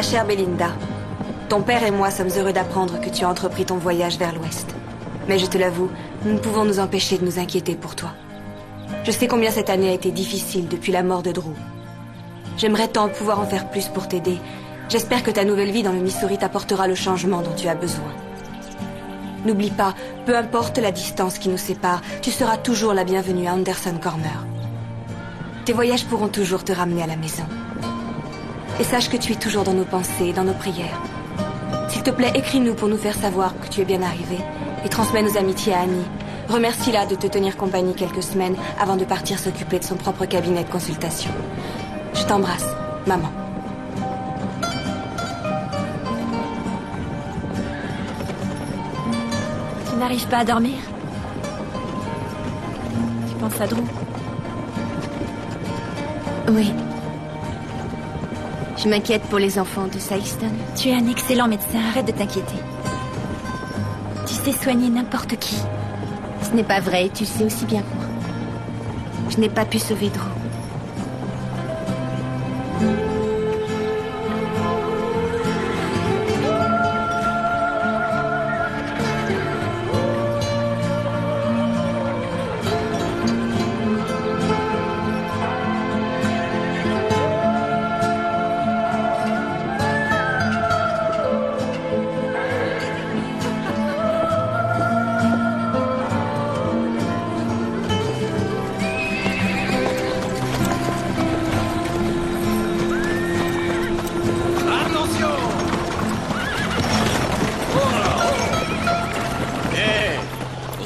chère Belinda, ton père et moi sommes heureux d'apprendre que tu as entrepris ton voyage vers l'ouest. Mais je te l'avoue, nous ne pouvons nous empêcher de nous inquiéter pour toi. Je sais combien cette année a été difficile depuis la mort de Drew. J'aimerais tant pouvoir en faire plus pour t'aider. J'espère que ta nouvelle vie dans le Missouri t'apportera le changement dont tu as besoin. N'oublie pas, peu importe la distance qui nous sépare, tu seras toujours la bienvenue à Anderson Corner. Tes voyages pourront toujours te ramener à la maison. Et sache que tu es toujours dans nos pensées et dans nos prières. S'il te plaît, écris-nous pour nous faire savoir que tu es bien arrivé et transmets nos amitiés à Annie. Remercie-la de te tenir compagnie quelques semaines avant de partir s'occuper de son propre cabinet de consultation. Je t'embrasse, maman. Tu n'arrives pas à dormir? Tu penses à Drew? Oui. Je m'inquiète pour les enfants de Saxton. Tu es un excellent médecin, arrête de t'inquiéter. Tu sais soigner n'importe qui. Ce n'est pas vrai, tu le sais aussi bien que moi. Je n'ai pas pu sauver Drew.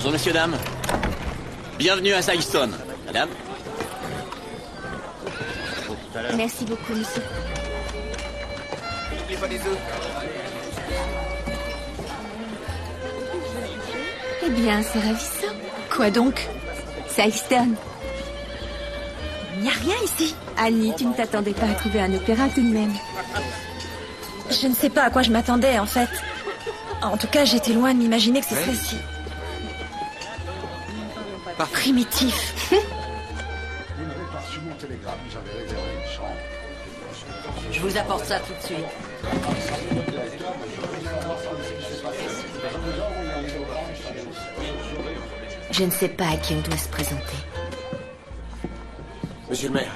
Messieurs, dames. Bienvenue à Saxton, madame. Merci beaucoup, monsieur. N'oubliez pas les œufs. Eh bien, c'est ravissant. Quoi donc? Saxton. Il n'y a rien ici. Annie, tu ne t'attendais pas à trouver un opéra tout de même. Je ne sais pas à quoi je m'attendais, en fait. En tout cas, j'étais loin de m'imaginer que ce serait si... primitif. Je vous apporte ça tout de suite. Je ne sais pas à qui on doit se présenter. Monsieur le maire,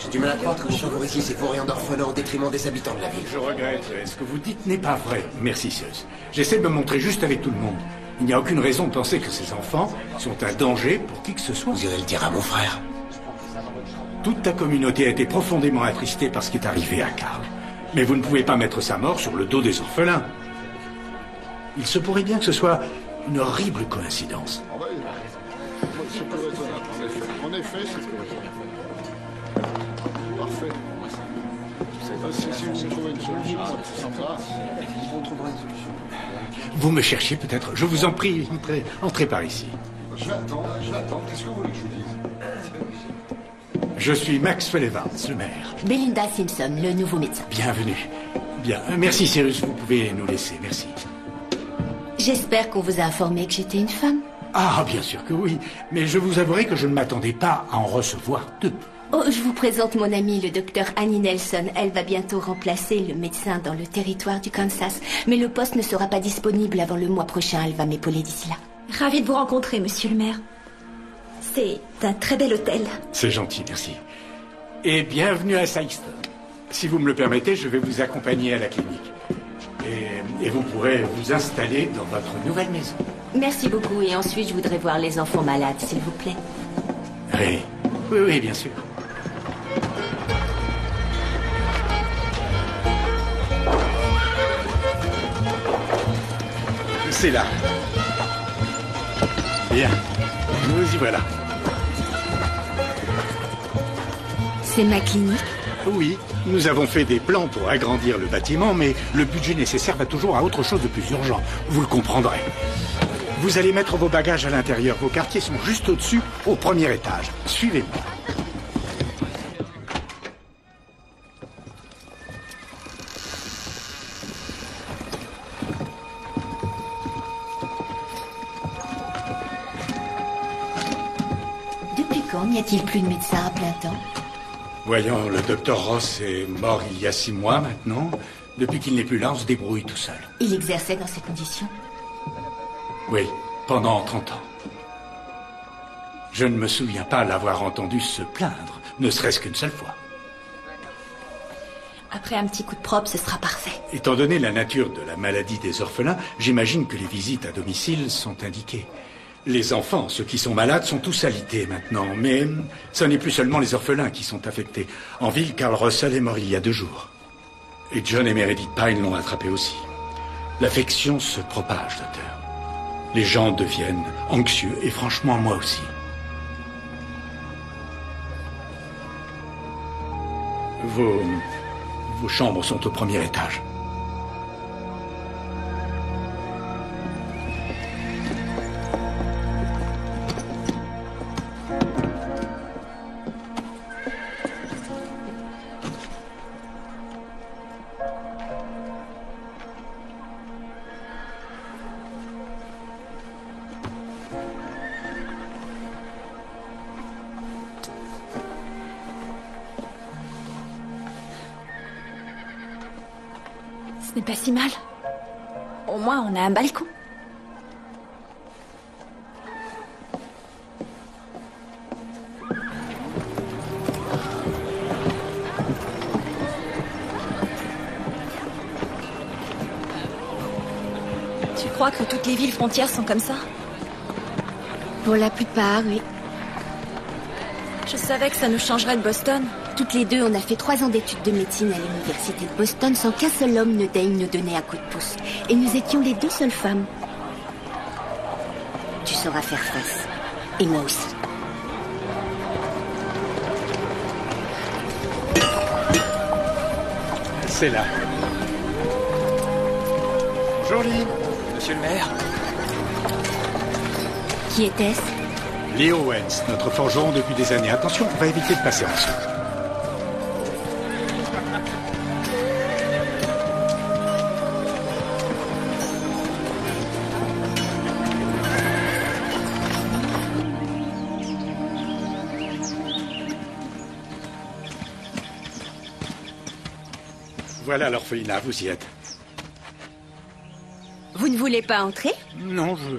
j'ai du mal à croire que vous favorisiez ces vauriens d'orphelins au détriment des habitants de la ville. Je regrette. Ce que vous dites n'est pas vrai. Merci, Zeus. J'essaie de me montrer juste avec tout le monde. Il n'y a aucune raison de penser que ces enfants sont un danger pour qui que ce soit. Vous irez le dire à mon frère. Toute ta communauté a été profondément attristée par ce qui est arrivé à Karl. Mais vous ne pouvez pas mettre sa mort sur le dos des orphelins. Il se pourrait bien que ce soit une horrible coïncidence. En effet, c'est parfait. Si vous trouvez une solution, sympa, on trouvera une solution. Vous me cherchiez peut-être? Je vous en prie, entrez par ici. J'attends. Qu'est-ce que vous voulez que je vous dise? Je suis Maxwell Evans, le maire. Belinda Simpson, le nouveau médecin. Bienvenue. Bien. Merci, Cyrus. Vous pouvez nous laisser. Merci. J'espère qu'on vous a informé que j'étais une femme. Ah, bien sûr que oui. Mais je vous avouerai que je ne m'attendais pas à en recevoir deux. Oh, je vous présente mon amie, le docteur Annie Nelson. Elle va bientôt remplacer le médecin dans le territoire du Kansas. Mais le poste ne sera pas disponible avant le mois prochain. Elle va m'épauler d'ici là. Ravie de vous rencontrer, monsieur le maire. C'est un très bel hôtel. C'est gentil, merci. Et bienvenue à Saxton. Si vous me le permettez, je vais vous accompagner à la clinique. Et vous pourrez vous installer dans votre nouvelle maison. Merci beaucoup. Et ensuite, je voudrais voir les enfants malades, s'il vous plaît. Oui, bien sûr. C'est là. Bien. Nous y voilà. C'est ma clinique? Oui, nous avons fait des plans pour agrandir le bâtiment, mais le budget nécessaire va toujours à autre chose de plus urgent. Vous le comprendrez. Vous allez mettre vos bagages à l'intérieur. Vos quartiers sont juste au-dessus, au premier étage. Suivez-moi. Depuis quand n'y a-t-il plus de médecin à plein temps? Voyons, le docteur Ross est mort il y a 6 mois maintenant. Depuis qu'il n'est plus là, on se débrouille tout seul. Il exerçait dans ces conditions? Oui, pendant 30 ans. Je ne me souviens pas l'avoir entendu se plaindre, ne serait-ce qu'une seule fois. Après un petit coup de propre, ce sera parfait. Étant donné la nature de la maladie des orphelins, j'imagine que les visites à domicile sont indiquées. Les enfants, ceux qui sont malades, sont tous alités maintenant, mais ce n'est plus seulement les orphelins qui sont affectés. En ville, Carl Russell est mort il y a 2 jours. Et John et Meredith Pine l'ont attrapé aussi. L'affection se propage, docteur. Les gens deviennent anxieux, et franchement, moi aussi. Vos chambres sont au 1er étage. Ce n'est pas si mal. Au moins, on a un balcon. Tu crois que toutes les villes frontières sont comme ça? Pour la plupart, oui. Je savais que ça nous changerait de Boston. Toutes les deux, on a fait 3 ans d'études de médecine à l'université de Boston sans qu'un seul homme ne daigne nous donner un coup de pouce. Et nous étions les 2 seules femmes. Tu sauras faire face. Et moi aussi. C'est là. Bonjour, Lee. Monsieur le maire. Qui était-ce? Lee Owens, notre forgeron depuis des années. Attention, on va éviter de passer en dessous. Voilà l'orphelinat, vous y êtes. Vous ne voulez pas entrer? Non, je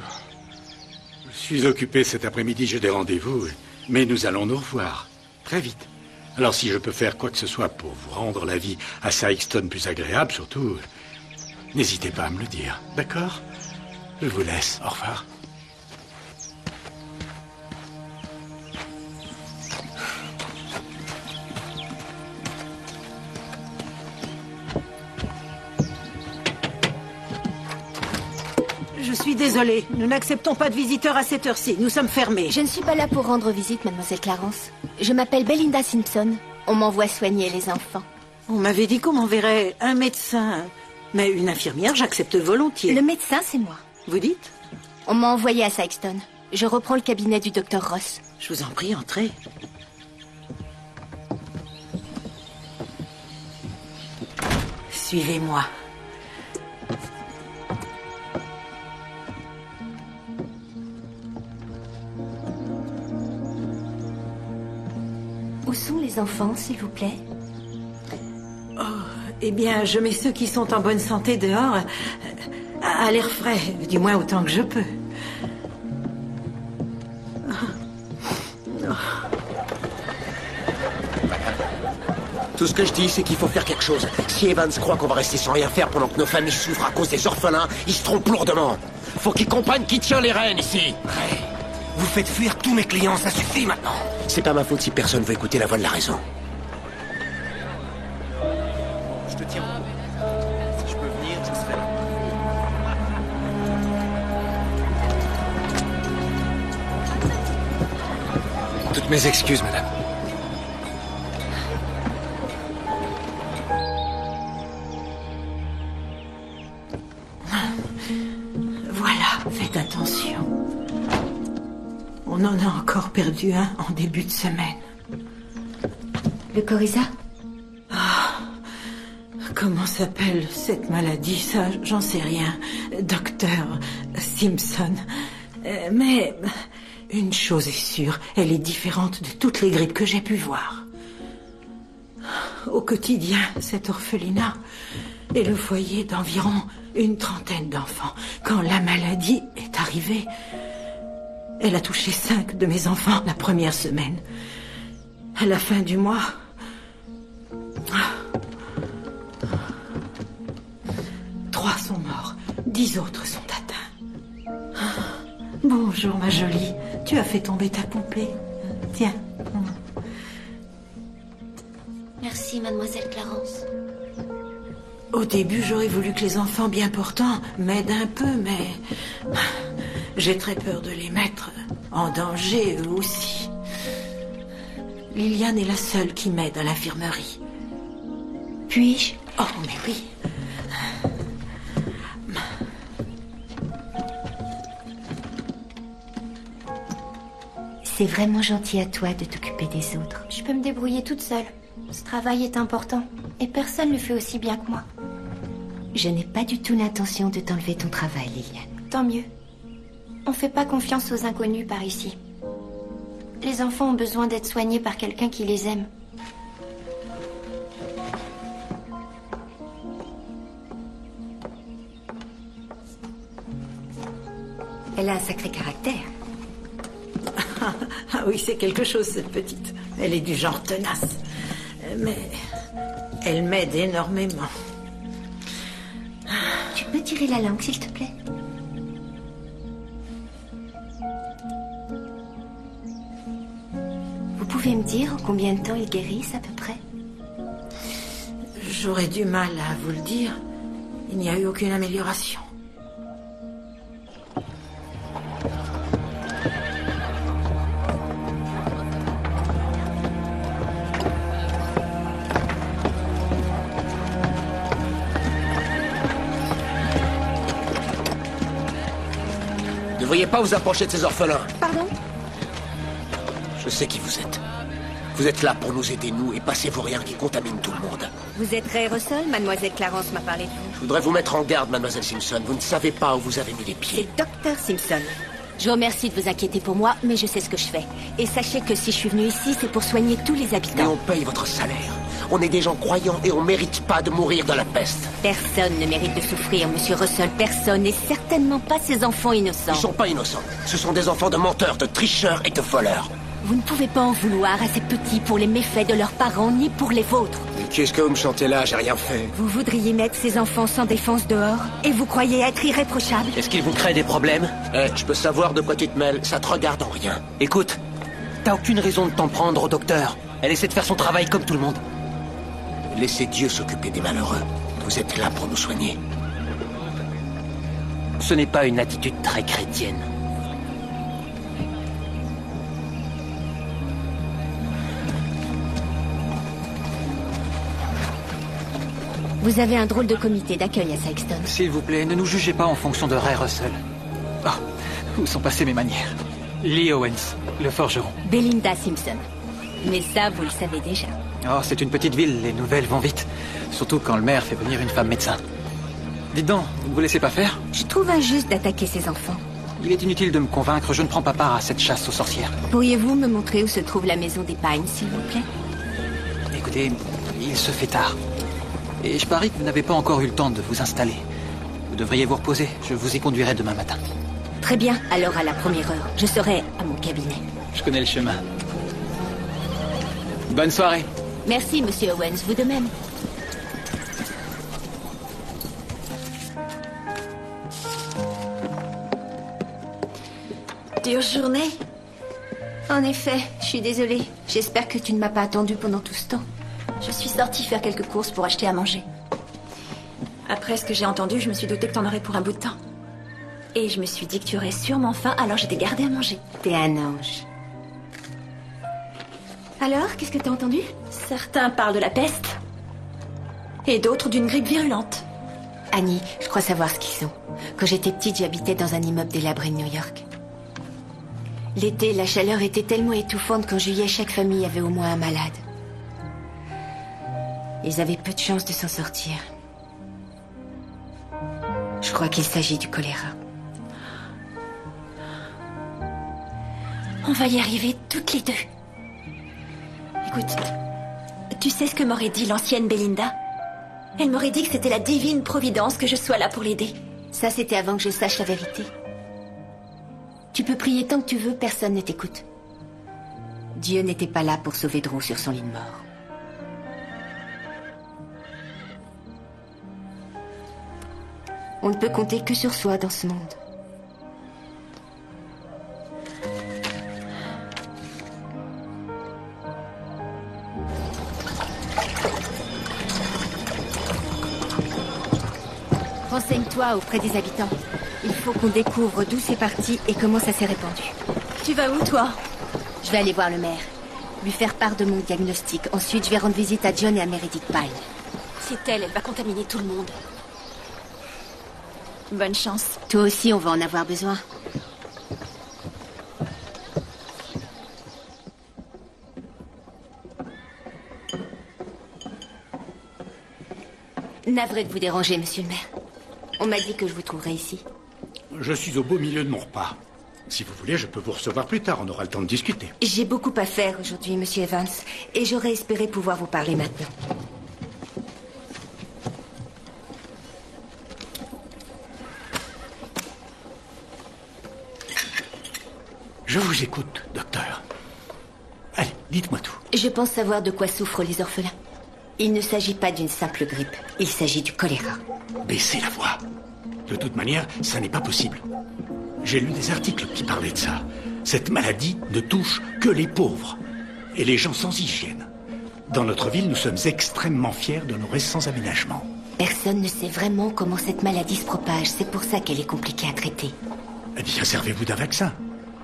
suis occupé cet après-midi, j'ai des rendez-vous, mais nous allons nous revoir, très vite. Alors si je peux faire quoi que ce soit pour vous rendre la vie à Sykeston plus agréable, surtout, n'hésitez pas à me le dire, d'accord? Je vous laisse, au revoir. Je suis désolée, nous n'acceptons pas de visiteurs à cette heure-ci, nous sommes fermés. Je ne suis pas là pour rendre visite, mademoiselle Clarence. Je m'appelle Belinda Simpson. On m'envoie soigner les enfants. On m'avait dit qu'on m'enverrait un médecin, mais une infirmière, j'accepte volontiers. Le médecin, c'est moi. Vous dites? On m'a envoyé à Sykeston. Je reprends le cabinet du docteur Ross. Je vous en prie, entrez. Suivez-moi. Où sont les enfants, s'il vous plaît? Oh, eh bien, je mets ceux qui sont en bonne santé dehors, à l'air frais, du moins autant que je peux. Tout ce que je dis, c'est qu'il faut faire quelque chose. Si Evans croit qu'on va rester sans rien faire pendant que nos familles souffrent à cause des orphelins, il se trompe lourdement. Faut qu'il comprenne qui tient les rênes ici. Ray, vous faites fuir tous mes clients, ça suffit maintenant. C'est pas ma faute si personne veut écouter la voix de la raison. Je te tiens au courant. Si je peux venir, je serai là. Toutes mes excuses, madame. Voilà, faites attention. On en a encore perdu un en début de semaine. Le coryza? Comment s'appelle cette maladie? Ça, j'en sais rien. Docteur Simpson. Mais une chose est sûre, elle est différente de toutes les grippes que j'ai pu voir. au quotidien cet orphelinat est le foyer d'environ une trentaine d'enfants. Quand la maladie est arrivée, elle a touché 5 de mes enfants la première semaine. À la fin du mois, 3 sont morts, 10 autres sont atteints. Bonjour ma jolie, tu as fait tomber ta poupée. Tiens. Merci, mademoiselle Clarence. Au début, j'aurais voulu que les enfants bien portants m'aident un peu, mais j'ai très peur de les mettre en danger, eux aussi. Liliane est la seule qui m'aide à l'infirmerie. Puis-je? Oh, mais oui. C'est vraiment gentil à toi de t'occuper des autres. Je peux me débrouiller toute seule. Ce travail est important. Et personne ne le fait aussi bien que moi. Je n'ai pas du tout l'intention de t'enlever ton travail, Liliane. Tant mieux. On fait pas confiance aux inconnus par ici. Les enfants ont besoin d'être soignés par quelqu'un qui les aime. Elle a un sacré caractère. Ah oui, c'est quelque chose, cette petite. Elle est du genre tenace. Mais elle m'aide énormément. Tu peux tirer la langue, s'il te plaît? Vous pouvez me dire en combien de temps ils guérissent, à peu près? J'aurais du mal à vous le dire. Il n'y a eu aucune amélioration. Ne veuillez pas vous approcher de ces orphelins. Pardon? Je sais qui vous êtes. Vous êtes là pour nous aider, nous, et passez-vous rien qui contamine tout le monde. Vous êtes Ray Russell? Mademoiselle Clarence m'a parlé de vous. Je voudrais vous mettre en garde, mademoiselle Simpson. Vous ne savez pas où vous avez mis les pieds. C'est Dr. Simpson. Je vous remercie de vous inquiéter pour moi, mais je sais ce que je fais. Et sachez que si je suis venue ici, c'est pour soigner tous les Mais habitants. on paye votre salaire. On est des gens croyants et on mérite pas de mourir de la peste. Personne ne mérite de souffrir, monsieur Russell. Personne, et certainement pas ces enfants innocents. Ils sont pas innocents. Ce sont des enfants de menteurs, de tricheurs et de voleurs. Vous ne pouvez pas en vouloir à ces petits pour les méfaits de leurs parents, ni pour les vôtres. Mais qu'est-ce que vous me chantez là? J'ai rien fait. Vous voudriez mettre ces enfants sans défense dehors? Et vous croyez être irréprochable? Est-ce qu'il vous crée des problèmes? Je peux savoir de quoi tu te mêles. Ça te regarde en rien. Écoute, t'as aucune raison de t'en prendre au docteur. Elle essaie de faire son travail comme tout le monde. Laissez Dieu s'occuper des malheureux. Vous êtes là pour nous soigner. Ce n'est pas une attitude très chrétienne. Vous avez un drôle de comité d'accueil à Sykeston. S'il vous plaît, ne nous jugez pas en fonction de Ray Russell. Ah, où sont passées mes manières? Lee Owens, le forgeron. Belinda Simpson. Mais ça, vous le savez déjà. Oh, c'est une petite ville, les nouvelles vont vite. Surtout quand le maire fait venir une femme médecin. Dites donc, vous ne vous laissez pas faire? Je trouve injuste d'attaquer ces enfants. Il est inutile de me convaincre, je ne prends pas part à cette chasse aux sorcières. Pourriez-vous me montrer où se trouve la maison des Pines, s'il vous plaît? Écoutez, il se fait tard. Et je parie que vous n'avez pas encore eu le temps de vous installer. Vous devriez vous reposer, je vous y conduirai demain matin. Très bien, alors à la première heure, je serai à mon cabinet. Je connais le chemin. Bonne soirée. Merci, monsieur Owens, vous de même. Dure journée? En effet, je suis désolée. J'espère que tu ne m'as pas attendu pendant tout ce temps. Je suis sortie faire quelques courses pour acheter à manger. Après ce que j'ai entendu, je me suis doutée que t'en aurais pour un bout de temps. Et je me suis dit que tu aurais sûrement faim, alors j'ai gardé à manger. T'es un ange. Alors, qu'est-ce que t'as entendu? Certains parlent de la peste. Et d'autres d'une grippe virulente. Annie, je crois savoir ce qu'ils sont. Quand j'étais petite, j'habitais dans un immeuble délabré de New York. L'été, la chaleur était tellement étouffante qu'en juillet, chaque famille avait au moins un malade. Ils avaient peu de chance de s'en sortir. Je crois qu'il s'agit du choléra. On va y arriver toutes les deux. Écoute, Tu sais ce que m'aurait dit l'ancienne Belinda? Elle m'aurait dit que c'était la divine providence que je sois là pour l'aider. Ça, c'était avant que je sache la vérité. Tu peux prier tant que tu veux, personne ne t'écoute. Dieu n'était pas là pour sauver Drew sur son lit de mort. On ne peut compter que sur soi dans ce monde. Renseigne-toi auprès des habitants. Il faut qu'on découvre d'où c'est parti et comment ça s'est répandu. Tu vas où, toi? Je vais aller voir le maire. Lui faire part de mon diagnostic. Ensuite, je vais rendre visite à John et à Meredith Pine. C'est elle va contaminer tout le monde. Bonne chance. Toi aussi, on va en avoir besoin. Navré de vous déranger, monsieur le maire. On m'a dit que je vous trouverais ici. Je suis au beau milieu de mon repas. Si vous voulez, je peux vous recevoir plus tard. On aura le temps de discuter. J'ai beaucoup à faire aujourd'hui, monsieur Evans. Et j'aurais espéré pouvoir vous parler maintenant. Je vous écoute, docteur. Allez, dites-moi tout. Je pense savoir de quoi souffrent les orphelins. Il ne s'agit pas d'une simple grippe. Il s'agit du choléra. Baissez la voix. De toute manière, ça n'est pas possible. J'ai lu des articles qui parlaient de ça. Cette maladie ne touche que les pauvres et les gens sans hygiène. Dans notre ville, nous sommes extrêmement fiers de nos récents aménagements. Personne ne sait vraiment comment cette maladie se propage. C'est pour ça qu'elle est compliquée à traiter. Eh bien, servez-vous d'un vaccin.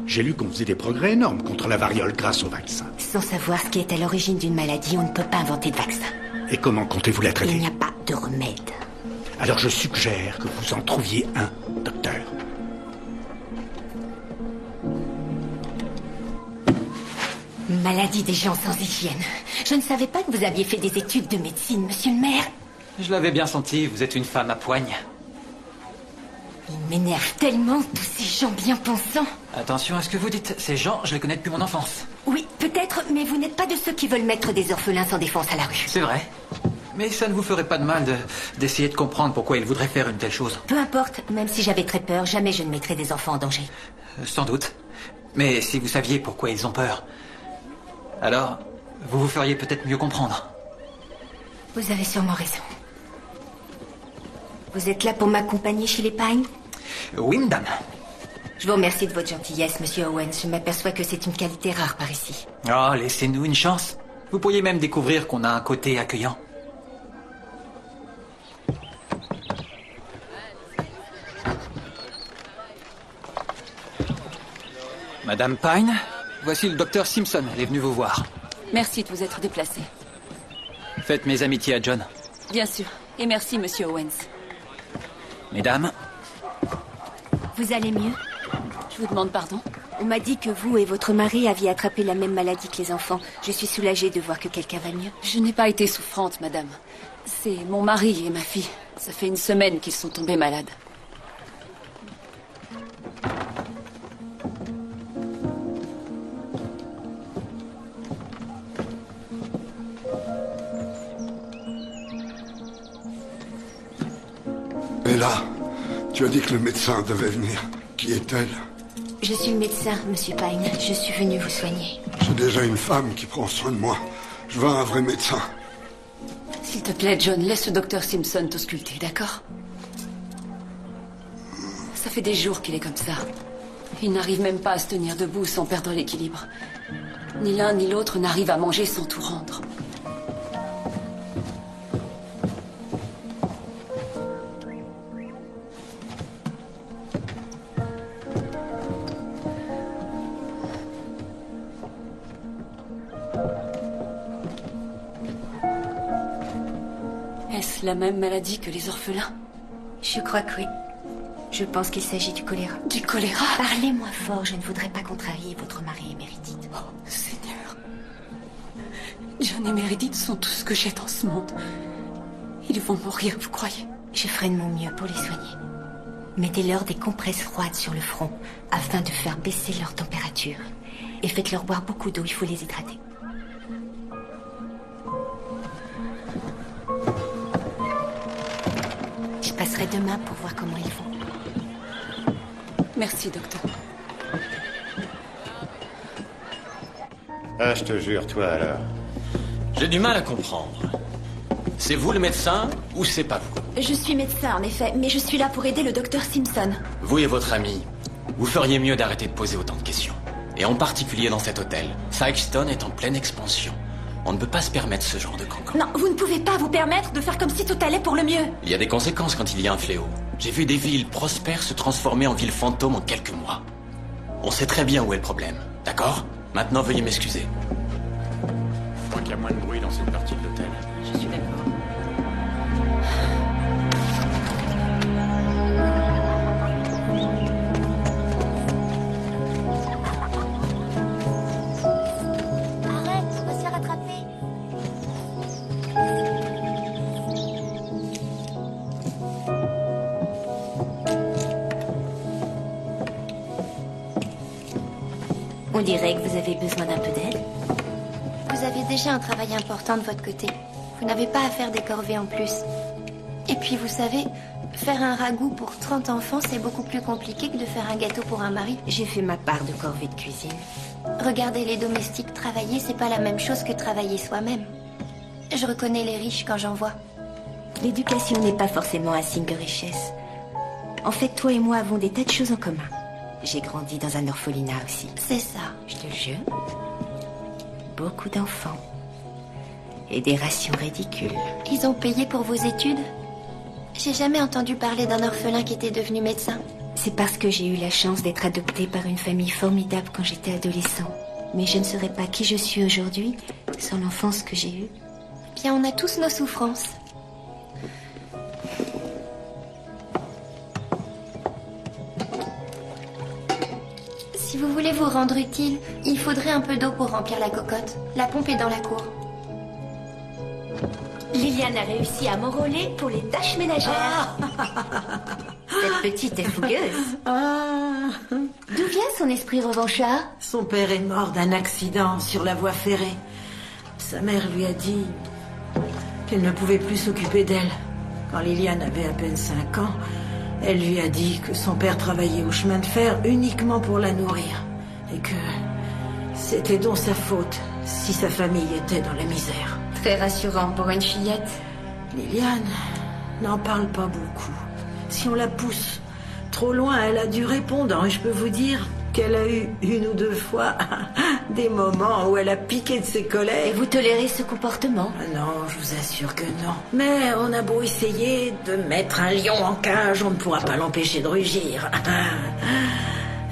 J'ai lu qu'on faisait des progrès énormes contre la variole grâce au vaccin. Sans savoir ce qui est à l'origine d'une maladie, on ne peut pas inventer de vaccin. Et comment comptez-vous la traiter? Il n'y a pas de remède. Alors je suggère que vous en trouviez un, docteur. Maladie des gens sans hygiène. Je ne savais pas que vous aviez fait des études de médecine, monsieur le maire. Je l'avais bien senti, vous êtes une femme à poigne. Il m'énerve tellement, tous ces gens bien pensants. Attention à ce que vous dites, ces gens, je les connais depuis mon enfance. Oui, peut-être, mais vous n'êtes pas de ceux qui veulent mettre des orphelins sans défense à la rue. C'est vrai. Mais ça ne vous ferait pas de mal d'essayer de comprendre pourquoi ils voudraient faire une telle chose. Peu importe, même si j'avais très peur, jamais je ne mettrais des enfants en danger. Sans doute. Mais si vous saviez pourquoi ils ont peur, alors vous vous feriez peut-être mieux comprendre. Vous avez sûrement raison. Vous êtes là pour m'accompagner chez les Pine? Oui, madame. Je vous remercie de votre gentillesse, monsieur Owens. Je m'aperçois que c'est une qualité rare par ici. Oh, laissez-nous une chance. Vous pourriez même découvrir qu'on a un côté accueillant. Madame Pine, voici le docteur Simpson. Elle est venue vous voir. Merci de vous être déplacé. Faites mes amitiés à John. Bien sûr. Et merci, monsieur Owens. Mesdames. Vous allez mieux? Je vous demande pardon? On m'a dit que vous et votre mari aviez attrapé la même maladie que les enfants. Je suis soulagée de voir que quelqu'un va mieux. Je n'ai pas été souffrante, madame. C'est mon mari et ma fille. Ça fait une semaine qu'ils sont tombés malades. Et là, tu as dit que le médecin devait venir. Qui est-elle? Je suis le médecin, monsieur Pine. Je suis venu vous soigner. J'ai déjà une femme qui prend soin de moi. Je veux un vrai médecin. S'il te plaît, John, laisse le docteur Simpson t'ausculter, d'accord? Ça fait des jours qu'il est comme ça. Il n'arrive même pas à se tenir debout sans perdre l'équilibre. Ni l'un ni l'autre n'arrive à manger sans tout rendre. Est-ce la même maladie que les orphelins? Je crois que oui. Je pense qu'il s'agit du choléra. Du choléra? Parlez-moi fort, je ne voudrais pas contrarier votre mari et Meredith. Oh, Seigneur. John et Meredith sont tout ce que j'ai dans ce monde. Ils vont mourir, vous croyez? Je ferai de mon mieux pour les soigner. Mettez-leur des compresses froides sur le front afin de faire baisser leur température. Et faites-leur boire beaucoup d'eau, il faut les hydrater. reviendrai demain pour voir comment ils vont. Merci, docteur. Ah, je te jure, toi alors. J'ai du mal à comprendre. C'est vous le médecin ou c'est pas vous? Je suis médecin, en effet, mais je suis là pour aider le docteur Simpson. Vous et votre ami, vous feriez mieux d'arrêter de poser autant de questions. Et en particulier dans cet hôtel. Sikeston est en pleine expansion. On ne peut pas se permettre ce genre de cancan. Non, vous ne pouvez pas vous permettre de faire comme si tout allait pour le mieux. Il y a des conséquences quand il y a un fléau. J'ai vu des villes prospères se transformer en villes fantômes en quelques mois. On sait très bien où est le problème, d'accord? Maintenant, veuillez m'excuser. Je crois qu'il y a moins de bruit dans cette partie de l'hôtel. Je suis d'accord. Arrête, on va se faire attraper. On dirait que vous avez besoin d'un peu d'aide. Vous avez déjà un travail important de votre côté. Vous n'avez pas à faire des corvées en plus. Et puis, vous savez, faire un ragoût pour 30 enfants, c'est beaucoup plus compliqué que de faire un gâteau pour un mari. J'ai fait ma part de corvée de cuisine. Regarder les domestiques travailler, c'est pas la même chose que travailler soi-même. Je reconnais les riches quand j'en vois. L'éducation n'est pas forcément un signe de richesse. En fait, toi et moi avons des tas de choses en commun. J'ai grandi dans un orphelinat aussi. C'est ça. Je te jure. Beaucoup d'enfants. Et des rations ridicules. Ils ont payé pour vos études? J'ai jamais entendu parler d'un orphelin qui était devenu médecin. C'est parce que j'ai eu la chance d'être adoptée par une famille formidable quand j'étais adolescent. Mais je ne serais pas qui je suis aujourd'hui sans l'enfance que j'ai eue. Bien, on a tous nos souffrances. Si vous voulez vous rendre utile, il faudrait un peu d'eau pour remplir la cocotte. La pompe est dans la cour. Liliane a réussi à m'enrôler pour les tâches ménagères. Cette petite est fougueuse. D'où vient son esprit revanchard? Son père est mort d'un accident sur la voie ferrée. Sa mère lui a dit qu'elle ne pouvait plus s'occuper d'elle. Quand Liliane avait à peine 5 ans, elle lui a dit que son père travaillait au chemin de fer uniquement pour la nourrir. Et que c'était donc sa faute si sa famille était dans la misère. Très rassurant pour une fillette. Liliane n'en parle pas beaucoup. Si on la pousse trop loin, elle a du répondant. Et je peux vous dire qu'elle a eu 1 ou 2 fois des moments où elle a piqué de ses collègues. Et vous tolérez ce comportement? Non, je vous assure que non. Mais on a beau essayer de mettre un lion en cage, on ne pourra pas l'empêcher de rugir.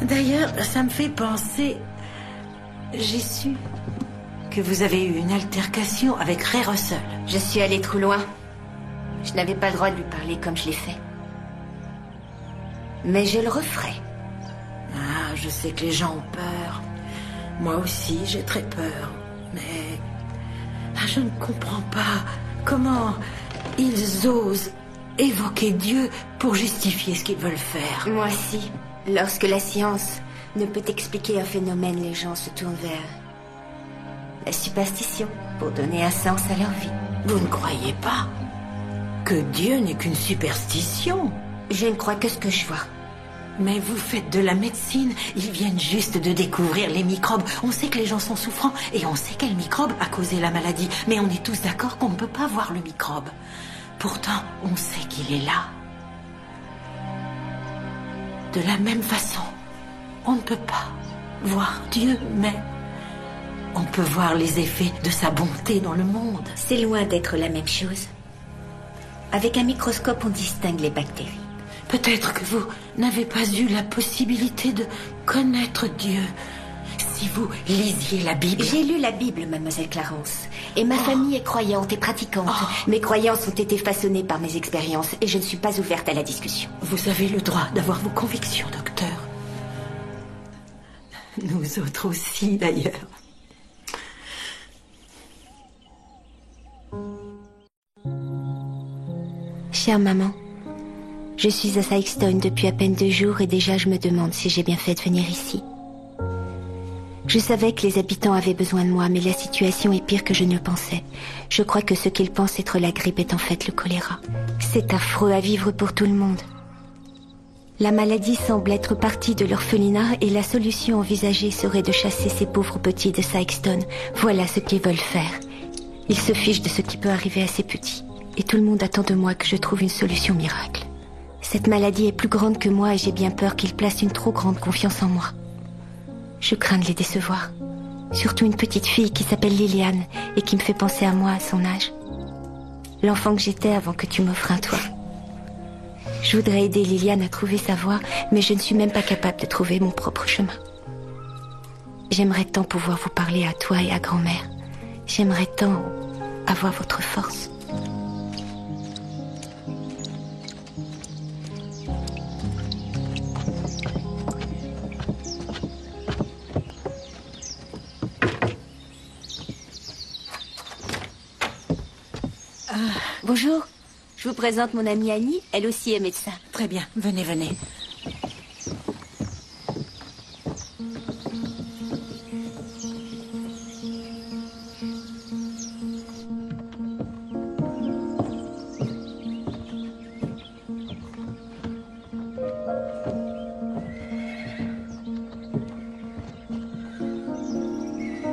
D'ailleurs, ça me fait penser... J'ai su que vous avez eu une altercation avec Ray Russell. Je suis allée trop loin. Je n'avais pas le droit de lui parler comme je l'ai fait. Mais je le referai. Ah, je sais que les gens ont peur. Moi aussi, j'ai très peur. Mais je ne comprends pas comment ils osent évoquer Dieu pour justifier ce qu'ils veulent faire. Moi aussi. Lorsque la science ne peut expliquer un phénomène, les gens se tournent vers la superstition pour donner un sens à leur vie. Vous ne croyez pas que Dieu n'est qu'une superstition? Je ne crois que ce que je vois. Mais vous faites de la médecine. Ils viennent juste de découvrir les microbes. On sait que les gens sont souffrants et on sait quel microbe a causé la maladie. Mais on est tous d'accord qu'on ne peut pas voir le microbe. Pourtant, on sait qu'il est là. De la même façon, on ne peut pas voir Dieu, mais on peut voir les effets de sa bonté dans le monde. C'est loin d'être la même chose. Avec un microscope, on distingue les bactéries. Peut-être que vous n'avez pas eu la possibilité de connaître Dieu. Si vous lisiez la Bible... J'ai lu la Bible, mademoiselle Clarence. Et ma famille est croyante et pratiquante. Mes croyances ont été façonnées par mes expériences et je ne suis pas ouverte à la discussion. Vous avez le droit d'avoir vos convictions, docteur. Nous autres aussi, d'ailleurs. Chère maman, je suis à Sikeston depuis à peine 2 jours et déjà je me demande si j'ai bien fait de venir ici. Je savais que les habitants avaient besoin de moi, mais la situation est pire que je ne le pensais. Je crois que ce qu'ils pensent être la grippe est en fait le choléra. C'est affreux à vivre pour tout le monde. La maladie semble être partie de l'orphelinat et la solution envisagée serait de chasser ces pauvres petits de Sykeston. Voilà ce qu'ils veulent faire. Ils se fichent de ce qui peut arriver à ces petits. Et tout le monde attend de moi que je trouve une solution miracle. Cette maladie est plus grande que moi et j'ai bien peur qu'ils placent une trop grande confiance en moi. Je crains de les décevoir. Surtout une petite fille qui s'appelle Liliane et qui me fait penser à moi à son âge. L'enfant que j'étais avant que tu m'offres un toit. Je voudrais aider Liliane à trouver sa voie, mais je ne suis même pas capable de trouver mon propre chemin. J'aimerais tant pouvoir vous parler à toi et à grand-mère. J'aimerais tant avoir votre force. Bonjour, je vous présente mon amie Annie, elle aussi est médecin. Très bien, venez, venez.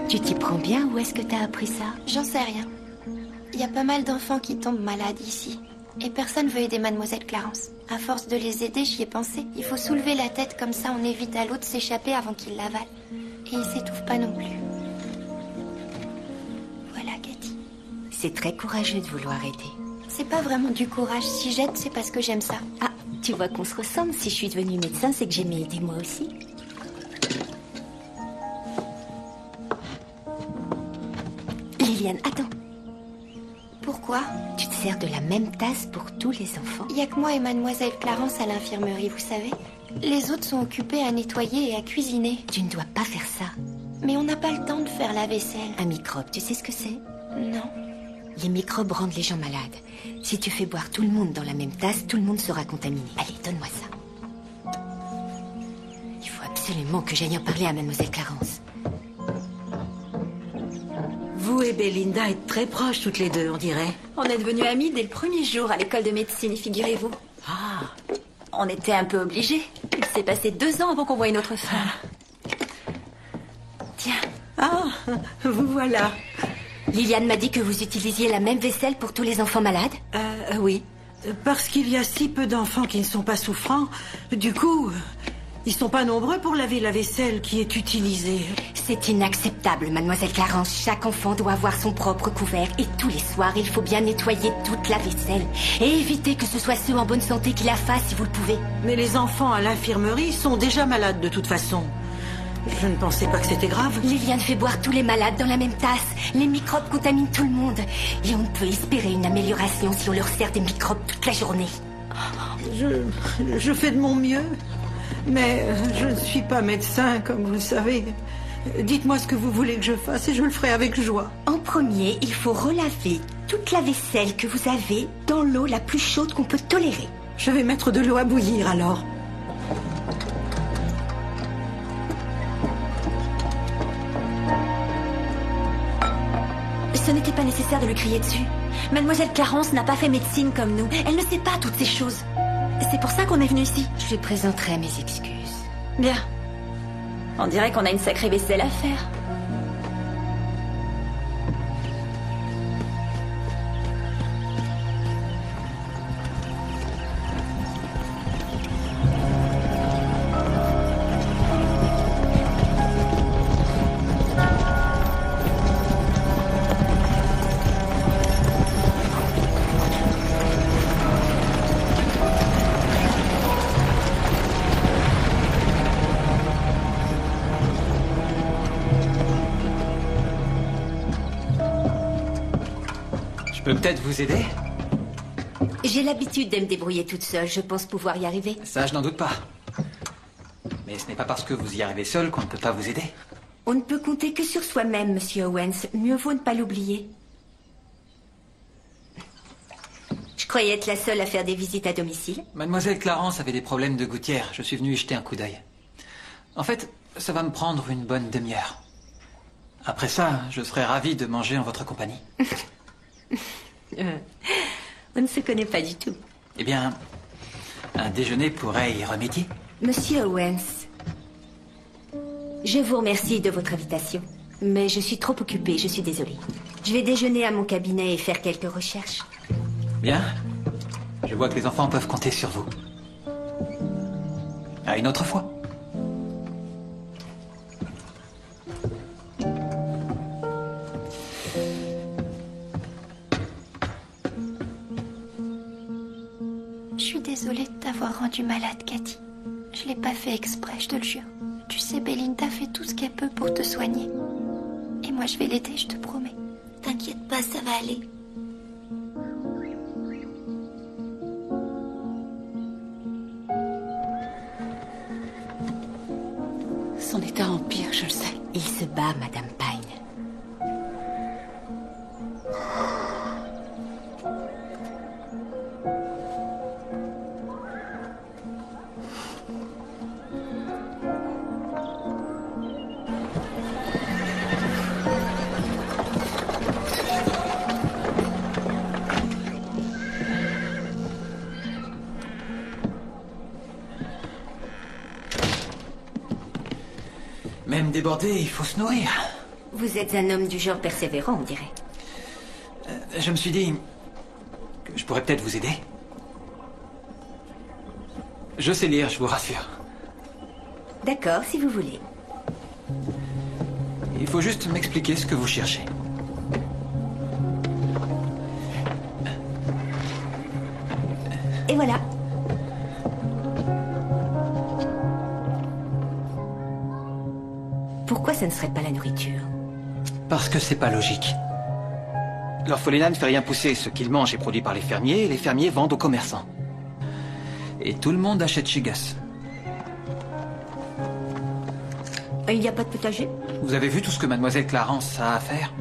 Tu t'y prends bien, où est-ce que t'as appris ça? J'en sais rien. Il y a pas mal d'enfants qui tombent malades ici. Et personne veut aider Mademoiselle Clarence. À force de les aider, j'y ai pensé. Il faut soulever la tête comme ça, on évite à l'autre de s'échapper avant qu'il l'avale. Et il s'étouffe pas non plus. Voilà, Cathy. C'est très courageux de vouloir aider. C'est pas vraiment du courage. Si j'aide, c'est parce que j'aime ça. Ah, tu vois qu'on se ressemble. Si je suis devenue médecin, c'est que j'aimais aider moi aussi. Liliane, attends. Pourquoi? Tu te sers de la même tasse pour tous les enfants? Il y a que moi et Mademoiselle Clarence à l'infirmerie, vous savez. Les autres sont occupés à nettoyer et à cuisiner. Tu ne dois pas faire ça. Mais on n'a pas le temps de faire la vaisselle. Un microbe, tu sais ce que c'est? Non. Les microbes rendent les gens malades. Si tu fais boire tout le monde dans la même tasse, tout le monde sera contaminé. Allez, donne-moi ça. Il faut absolument que j'aille en parler à Mademoiselle Clarence. Vous et Belinda êtes très proches toutes les deux, on dirait. On est devenus amis dès le premier jour à l'école de médecine, figurez-vous. Ah. On était un peu obligés. Il s'est passé 2 ans avant qu'on voie une autre femme. Tiens. Ah, vous voilà. Liliane m'a dit que vous utilisiez la même vaisselle pour tous les enfants malades? Oui. Parce qu'il y a si peu d'enfants qui ne sont pas souffrants. Du coup, ils sont pas nombreux pour laver la vaisselle qui est utilisée. C'est inacceptable, Mademoiselle Clarence. Chaque enfant doit avoir son propre couvert. Et tous les soirs, il faut bien nettoyer toute la vaisselle. Et éviter que ce soit ceux en bonne santé qui la fassent, si vous le pouvez. Mais les enfants à l'infirmerie sont déjà malades de toute façon. Je ne pensais pas que c'était grave. Liliane fait boire tous les malades dans la même tasse. Les microbes contaminent tout le monde. Et on ne peut espérer une amélioration si on leur sert des microbes toute la journée. Je fais de mon mieux. Mais je ne suis pas médecin, comme vous le savez. Dites-moi ce que vous voulez que je fasse et je le ferai avec joie. En premier, il faut relaver toute la vaisselle que vous avez dans l'eau la plus chaude qu'on peut tolérer. Je vais mettre de l'eau à bouillir alors. Ce n'était pas nécessaire de lui crier dessus. Mademoiselle Clarence n'a pas fait médecine comme nous. Elle ne sait pas toutes ces choses. C'est pour ça qu'on est venu ici. Je lui présenterai mes excuses. Bien. On dirait qu'on a une sacrée vaisselle à faire. Je peux peut-être vous aider? J'ai l'habitude de me débrouiller toute seule. Je pense pouvoir y arriver. Ça, je n'en doute pas. Mais ce n'est pas parce que vous y arrivez seul qu'on ne peut pas vous aider. On ne peut compter que sur soi-même, Monsieur Owens. Mieux vaut ne pas l'oublier. Je croyais être la seule à faire des visites à domicile. Mademoiselle Clarence avait des problèmes de gouttière. Je suis venu y jeter un coup d'œil. En fait, ça va me prendre une bonne demi-heure. Après ça, je serais ravi de manger en votre compagnie. On ne se connaît pas du tout. Eh bien, un déjeuner pourrait y remédier. Monsieur Owens, je vous remercie de votre invitation, mais je suis trop occupée, je suis désolée. Je vais déjeuner à mon cabinet et faire quelques recherches. Bien. Je vois que les enfants peuvent compter sur vous. À une autre fois. Je suis désolée de t'avoir rendu malade, Cathy. Je l'ai pas fait exprès, je te le jure. Tu sais, Belinda fait tout ce qu'elle peut pour te soigner. Et moi, je vais l'aider, je te promets. T'inquiète pas, ça va aller. Son état empire, je le sais. Il se bat, Madame Pine. Même débordé, il faut se nourrir. Vous êtes un homme du genre persévérant, on dirait. Je me suis dit que je pourrais peut-être vous aider. Je sais lire, je vous rassure. D'accord, si vous voulez. Il faut juste m'expliquer ce que vous cherchez. Et voilà. Pourquoi ça ne serait pas la nourriture? Parce que c'est pas logique. L'orphelinat ne fait rien pousser. Ce qu'il mange est produit par les fermiers, et les fermiers vendent aux commerçants. Et tout le monde achète chez Gus. Il n'y a pas de potager? Vous avez vu tout ce que Mademoiselle Clarence a à faire?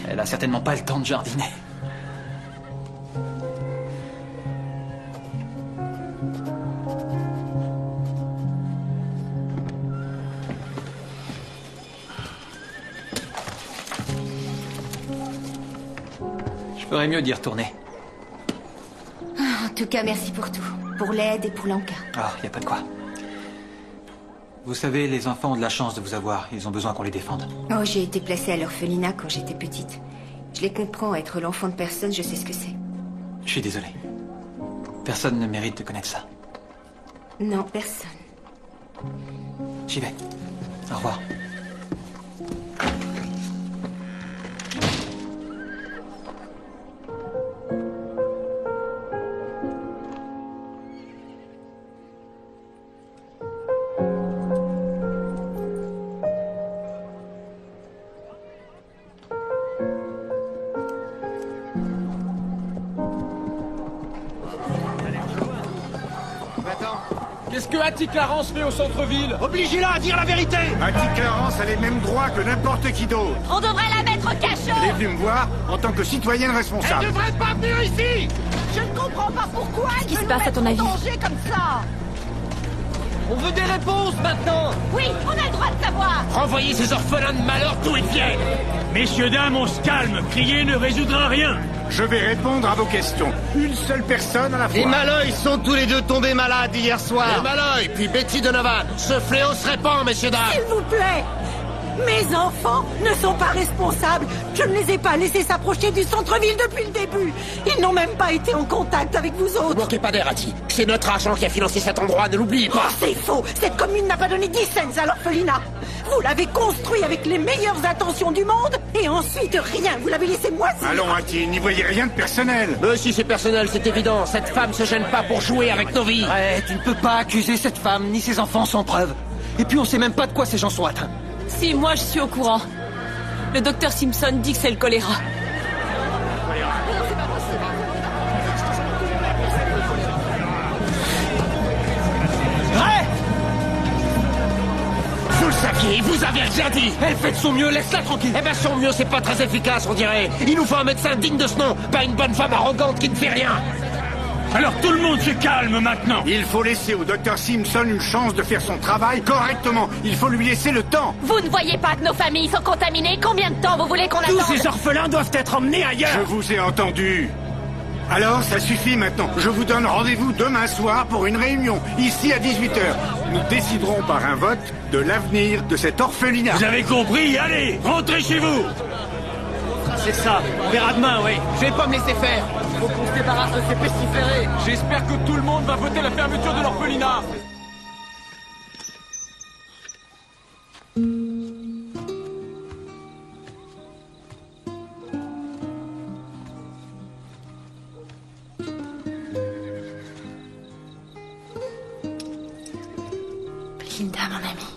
Elle a certainement pas le temps de jardiner. Je ferais mieux d'y retourner. En tout cas, merci pour tout. Pour l'aide et pour l'encas. Ah, y a pas de quoi. Vous savez, les enfants ont de la chance de vous avoir. Ils ont besoin qu'on les défende. Oh, j'ai été placée à l'orphelinat quand j'étais petite. Je les comprends. Être l'enfant de personne, je sais ce que c'est. Je suis désolé. Personne ne mérite de connaître ça. Non, personne. J'y vais. Au revoir. Qu'est-ce que Hattie Clarence fait au centre-ville? Obligez-la à dire la vérité! Hattie Clarence a les mêmes droits que n'importe qui d'autre. On devrait la mettre au cachot! Elle est venue me voir en tant que citoyenne responsable. Elle devrait pas venir ici! Je ne comprends pas pourquoi Qu'est-ce qui se passe à ton avis? danger comme ça. On veut des réponses maintenant! Oui, on a le droit de savoir! Renvoyez ces orphelins de malheur d'où ils viennent! Messieurs, dames, on se calme. Crier ne résoudra rien. Je vais répondre à vos questions. Une seule personne à la fois. Les Malloy sont tous les deux tombés malades hier soir. Les Malloy, puis Betty Donovan. Ce fléau se répand, messieurs, dames. S'il vous plaît! Mes enfants ne sont pas responsables. Je ne les ai pas laissés s'approcher du centre-ville depuis le début. Ils n'ont même pas été en contact avec vous autres. Ne manquez pas d'air, Hattie. C'est notre argent qui a financé cet endroit, ne l'oubliez pas. Oh, c'est faux. Cette commune n'a pas donné 10 cents à l'orphelinat. Vous l'avez construit avec les meilleures intentions du monde et ensuite rien. Vous l'avez laissé moisir. Allons, Hattie, n'y voyez rien de personnel. Mais si c'est personnel, c'est évident. Cette femme se gêne pas pour jouer avec nos vies. Ouais, tu ne peux pas accuser cette femme ni ses enfants sans preuve. Et puis on sait même pas de quoi ces gens sont atteints. Si, moi je suis au courant. Le docteur Simpson dit que c'est le choléra. Vous le saviez, vous avez rien dit. Elle fait de son mieux, laisse-la tranquille. Eh ben son mieux, c'est pas très efficace, on dirait. Il nous faut un médecin digne de ce nom, pas une bonne femme arrogante qui ne fait rien. Alors tout le monde se calme maintenant. Il faut laisser au docteur Simpson une chance de faire son travail correctement. Il faut lui laisser le temps. Vous ne voyez pas que nos familles sont contaminées? Combien de temps vous voulez qu'on attende? Tous ces orphelins doivent être emmenés ailleurs. Je vous ai entendu. Alors, ça suffit maintenant. Je vous donne rendez-vous demain soir pour une réunion, ici à 18h. Nous déciderons par un vote de l'avenir de cet orphelinat. Vous avez compris? Allez, rentrez chez vous. C'est ça, on verra demain, oui. Je vais pas me laisser faire. Faut qu'on se débarrasse de ces pestiférés. J'espère que tout le monde va voter la fermeture de l'orphelinat. Linda, mon amie.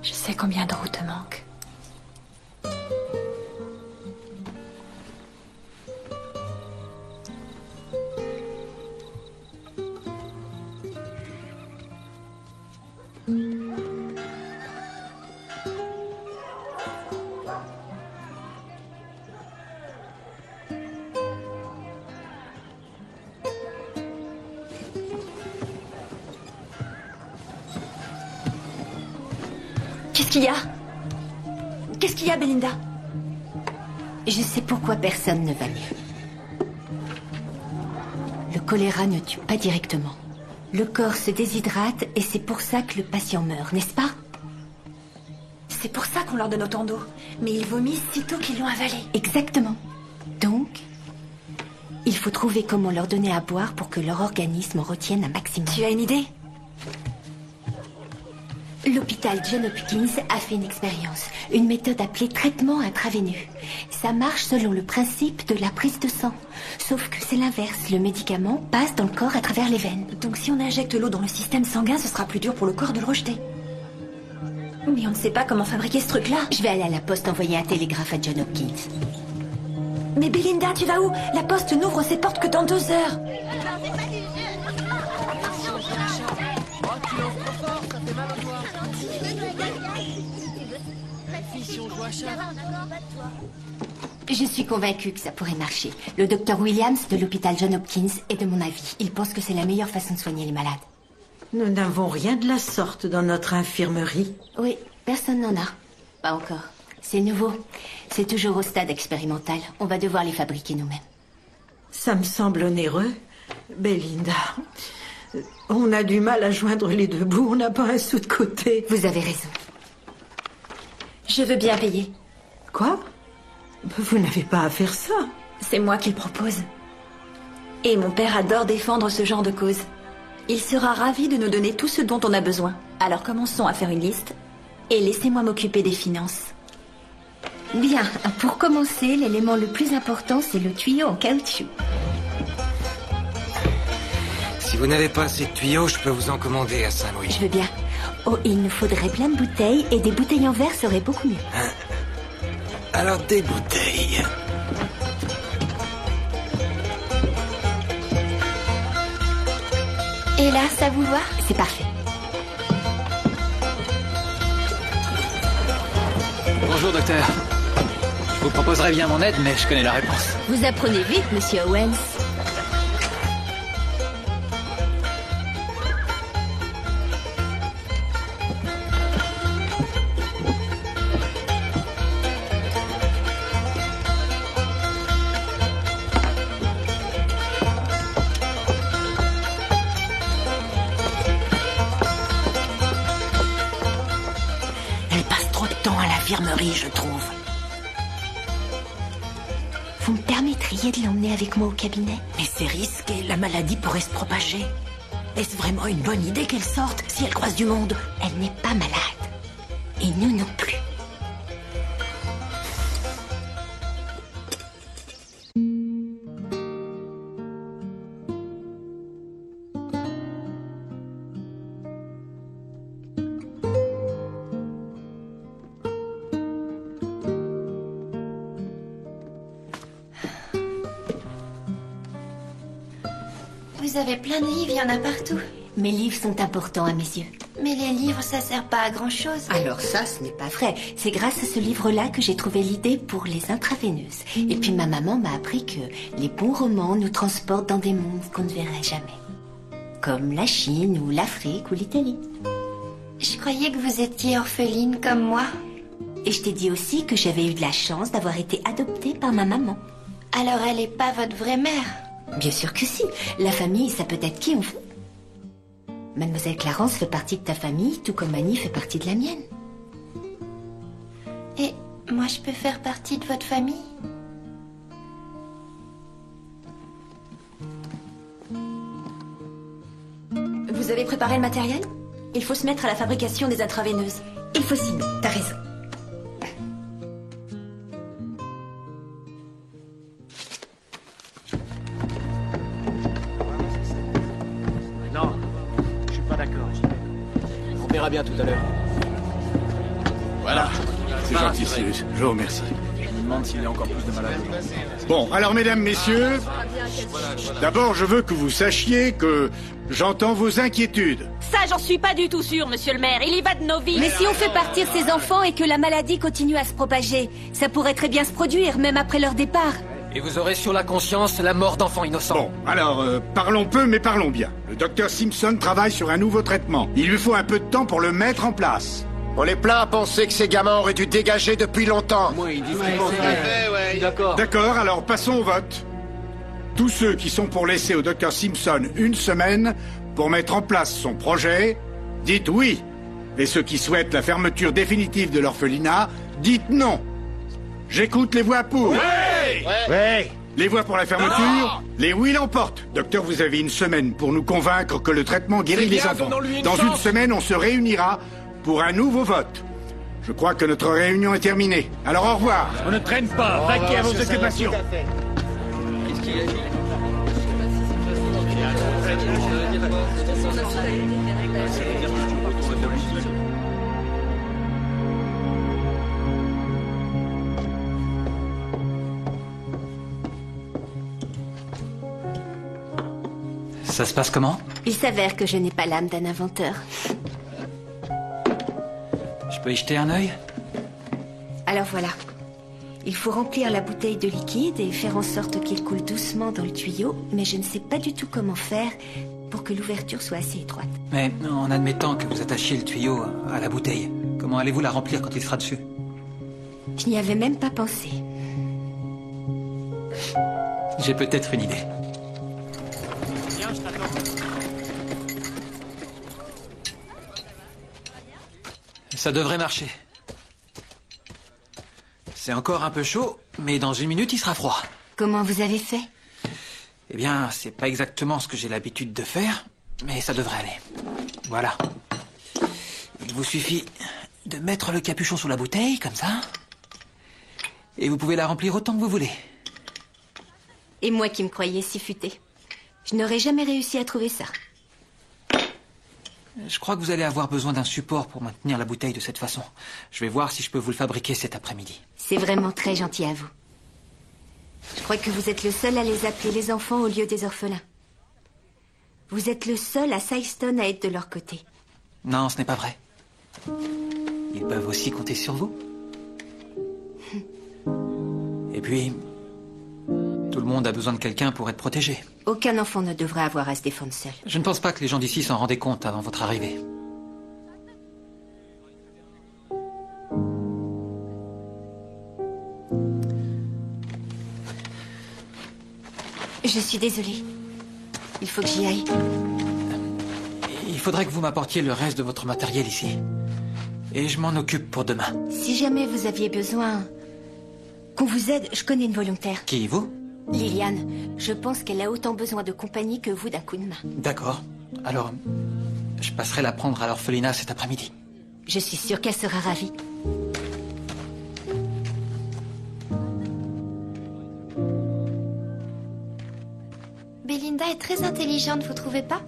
Je sais combien de routes te manquent. Qu'est-ce qu'il y a? Qu'est-ce qu'il y a, Belinda? Je sais pourquoi personne ne va mieux. Le choléra ne tue pas directement. Le corps se déshydrate et c'est pour ça que le patient meurt, n'est-ce pas? C'est pour ça qu'on leur donne autant d'eau. Mais ils vomissent sitôt qu'ils l'ont avalé. Exactement. Donc, il faut trouver comment leur donner à boire pour que leur organisme en retienne un maximum. Tu as une idée? L'hôpital John Hopkins a fait une expérience, une méthode appelée traitement intraveineux. Ça marche selon le principe de la prise de sang. Sauf que c'est l'inverse, le médicament passe dans le corps à travers les veines. Donc si on injecte l'eau dans le système sanguin, ce sera plus dur pour le corps de le rejeter. Mais on ne sait pas comment fabriquer ce truc-là. Je vais aller à la poste envoyer un télégraphe à John Hopkins. Mais Belinda, tu vas où? La poste n'ouvre ses portes que dans 2 heures. Je suis convaincue que ça pourrait marcher. Le docteur Williams de l'hôpital John Hopkins est de mon avis. Il pense que c'est la meilleure façon de soigner les malades. Nous n'avons rien de la sorte dans notre infirmerie. Oui, personne n'en a. Pas encore. C'est nouveau. C'est toujours au stade expérimental. On va devoir les fabriquer nous-mêmes. Ça me semble onéreux. Belinda, on a du mal à joindre les deux bouts. On n'a pas un sou de côté. Vous avez raison. Je veux bien payer. Quoi? Vous n'avez pas à faire ça. C'est moi qui le propose. Et mon père adore défendre ce genre de cause. Il sera ravi de nous donner tout ce dont on a besoin. Alors commençons à faire une liste et laissez-moi m'occuper des finances. Bien, pour commencer, l'élément le plus important, c'est le tuyau en caoutchouc. Si vous n'avez pas assez de tuyaux, je peux vous en commander à Saint-Louis. Je veux bien. Oh, il nous faudrait plein de bouteilles et des bouteilles en verre seraient beaucoup mieux. Hein? Alors des bouteilles. Et là, ça vous va? C'est parfait. Bonjour, docteur. Je vous proposerais bien mon aide, mais je connais la réponse. Vous apprenez vite, monsieur Owens. Je trouve. Vous me permettriez de l'emmener avec moi au cabinet? Mais c'est risqué, la maladie pourrait se propager. Est-ce vraiment une bonne idée qu'elle sorte si elle croise du monde? Elle n'est pas malade. Et nous non plus. Vous avez plein de livres, il y en a partout. Mes livres sont importants à mes yeux. Mais les livres, ça sert pas à grand-chose. Alors ça, ce n'est pas vrai. C'est grâce à ce livre-là que j'ai trouvé l'idée pour les intraveineuses. Et puis ma maman m'a appris que les bons romans nous transportent dans des mondes qu'on ne verrait jamais. Comme la Chine ou l'Afrique ou l'Italie. Je croyais que vous étiez orpheline comme moi. Et je t'ai dit aussi que j'avais eu de la chance d'avoir été adoptée par ma maman. Alors elle est pas votre vraie mère? Bien sûr que si. La famille, ça peut être qui on veut. Mademoiselle Clarence fait partie de ta famille, tout comme Annie fait partie de la mienne. Et moi, je peux faire partie de votre famille? Vous avez préparé le matériel? Il faut se mettre à la fabrication des intraveineuses. Il faut s'y mettre, t'as raison. Non, je suis pas d'accord. On verra bien tout à l'heure. Voilà. C'est gentil, Cyrus. Je vous remercie. Je me demande s'il y a encore plus de malades. Bon, alors mesdames, messieurs, d'abord je veux que vous sachiez que j'entends vos inquiétudes. Ça, j'en suis pas du tout sûre, monsieur le maire. Il y va de nos vies. Mais si on fait partir ces enfants et que la maladie continue à se propager, ça pourrait très bien se produire, même après leur départ. Et vous aurez sur la conscience la mort d'enfants innocents. Bon, alors, parlons peu, mais parlons bien. Le docteur Simpson travaille sur un nouveau traitement. Il lui faut un peu de temps pour le mettre en place. On est plein à penser que ces gamins auraient dû dégager depuis longtemps. Moi, il dit je suis d'accord. D'accord, alors passons au vote. Tous ceux qui sont pour laisser au docteur Simpson une semaine pour mettre en place son projet, dites oui. Et ceux qui souhaitent la fermeture définitive de l'orphelinat, dites non. J'écoute les voix pour. Ouais. Les voix pour la fermeture, les oui l'emportent. Docteur, vous avez une semaine pour nous convaincre que le traitement guérit les enfants. Dans une semaine, on se réunira pour un nouveau vote. Je crois que notre réunion est terminée. Alors au revoir. On ne traîne pas, vaquez à vos occupations. Ça se passe comment? Il s'avère que je n'ai pas l'âme d'un inventeur. Je peux y jeter un œil? Alors voilà. Il faut remplir la bouteille de liquide et faire en sorte qu'il coule doucement dans le tuyau, mais je ne sais pas du tout comment faire pour que l'ouverture soit assez étroite. Mais en admettant que vous attachiez le tuyau à la bouteille, comment allez-vous la remplir quand il sera dessus? Je n'y avais même pas pensé. J'ai peut-être une idée. Ça devrait marcher. C'est encore un peu chaud, mais dans une minute, il sera froid. Comment vous avez fait? Eh bien, c'est pas exactement ce que j'ai l'habitude de faire, mais ça devrait aller. Voilà. Il vous suffit de mettre le capuchon sous la bouteille, comme ça. Et vous pouvez la remplir autant que vous voulez. Et moi qui me croyais si futé. Je n'aurais jamais réussi à trouver ça. Je crois que vous allez avoir besoin d'un support pour maintenir la bouteille de cette façon. Je vais voir si je peux vous le fabriquer cet après-midi. C'est vraiment très gentil à vous. Je crois que vous êtes le seul à les appeler les enfants au lieu des orphelins. Vous êtes le seul à Syston à être de leur côté. Non, ce n'est pas vrai. Ils peuvent aussi compter sur vous. Et puis, tout le monde a besoin de quelqu'un pour être protégé. Aucun enfant ne devrait avoir à se défendre seul. Je ne pense pas que les gens d'ici s'en rendaient compte avant votre arrivée. Je suis désolée. Il faut que j'y aille. Il faudrait que vous m'apportiez le reste de votre matériel ici. Et je m'en occupe pour demain. Si jamais vous aviez besoin qu'on vous aide, je connais une volontaire. Qui, vous? Liliane. Je pense qu'elle a autant besoin de compagnie que vous d'un coup de main. D'accord. Alors, je passerai la prendre à l'orphelinat cet après-midi. Je suis sûre qu'elle sera ravie. Belinda est très intelligente, vous trouvez pas?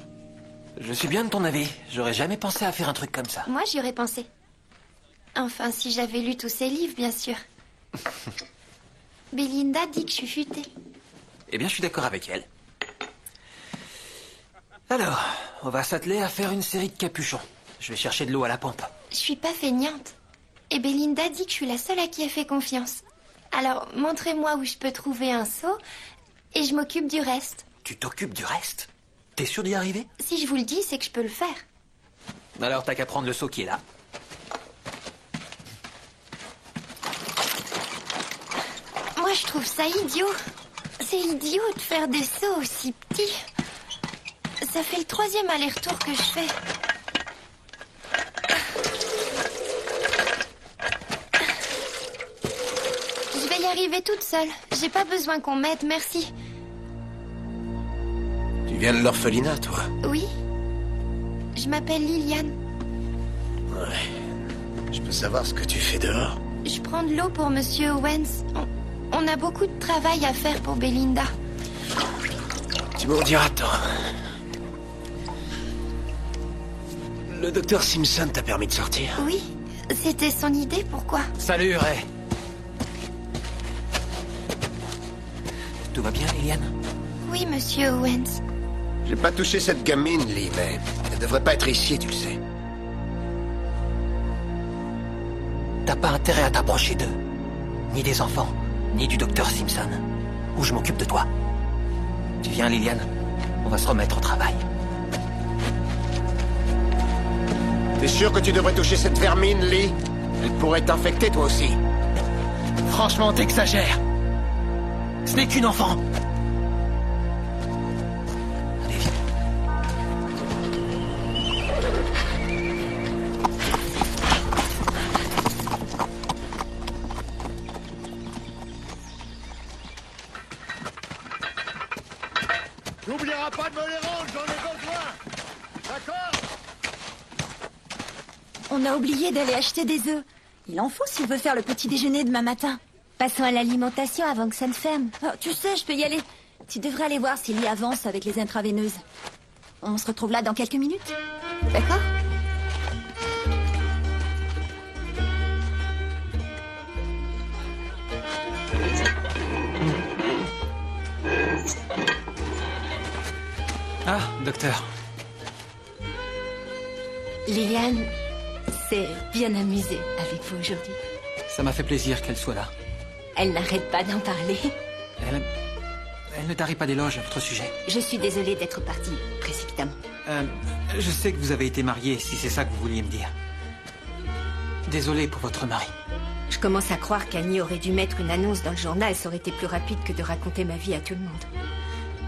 Je suis bien de ton avis. J'aurais jamais pensé à faire un truc comme ça. Moi, j'y aurais pensé. Enfin, si j'avais lu tous ses livres, bien sûr. Belinda dit que je suis futée. Eh bien, je suis d'accord avec elle. Alors, on va s'atteler à faire une série de capuchons. Je vais chercher de l'eau à la pompe. Je suis pas feignante. Et Belinda dit que je suis la seule à qui elle fait confiance. Alors, montrez-moi où je peux trouver un seau, et je m'occupe du reste. Tu t'occupes du reste? T'es sûr d'y arriver? Si je vous le dis, c'est que je peux le faire. Alors t'as qu'à prendre le seau qui est là. Moi, je trouve ça idiot. C'est idiot de faire des sauts aussi petits. Ça fait le 3e aller-retour que je fais. Je vais y arriver toute seule. J'ai pas besoin qu'on m'aide, merci. Tu viens de l'orphelinat, toi? Oui. Je m'appelle Liliane. Ouais. Je peux savoir ce que tu fais dehors? Je prends de l'eau pour Monsieur Owens. On a beaucoup de travail à faire pour Belinda. Tu m'en diras tant. Le docteur Simpson t'a permis de sortir? Oui. C'était son idée, pourquoi? Salut, Ray. Tout va bien, Liliane? Oui, Monsieur Owens. J'ai pas touché cette gamine, Lee, mais elle devrait pas être ici, tu le sais. T'as pas intérêt à t'approcher d'eux. Ni des enfants, ni du docteur Simpson. Ou je m'occupe de toi. Tu viens, Liliane? On va se remettre au travail. T'es sûr que tu devrais toucher cette vermine, Lee? Elle pourrait t'infecter, toi aussi. Franchement, t'exagères. Ce n'est qu'une enfant. Allez, viens. N'oublieras pas de me les rendre, j'en ai besoin. D'accord? On a oublié d'aller acheter des œufs. Il en faut si on veut faire le petit déjeuner demain matin. Passons à l'alimentation avant que ça ne ferme. Oh, tu sais, je peux y aller. Tu devrais aller voir s'il y avance avec les intraveineuses. On se retrouve là dans quelques minutes. D'accord? Ah, docteur. Liliane s'est bien amusée avec vous aujourd'hui. Ça m'a fait plaisir qu'elle soit là. Elle n'arrête pas d'en parler. Elle ne tarit pas d'éloges à votre sujet. Je suis désolée d'être partie précipitamment. Je sais que vous avez été marié, si c'est ça que vous vouliez me dire. Désolé pour votre mari. Je commence à croire qu'Annie aurait dû mettre une annonce dans le journal. Ça aurait été plus rapide que de raconter ma vie à tout le monde.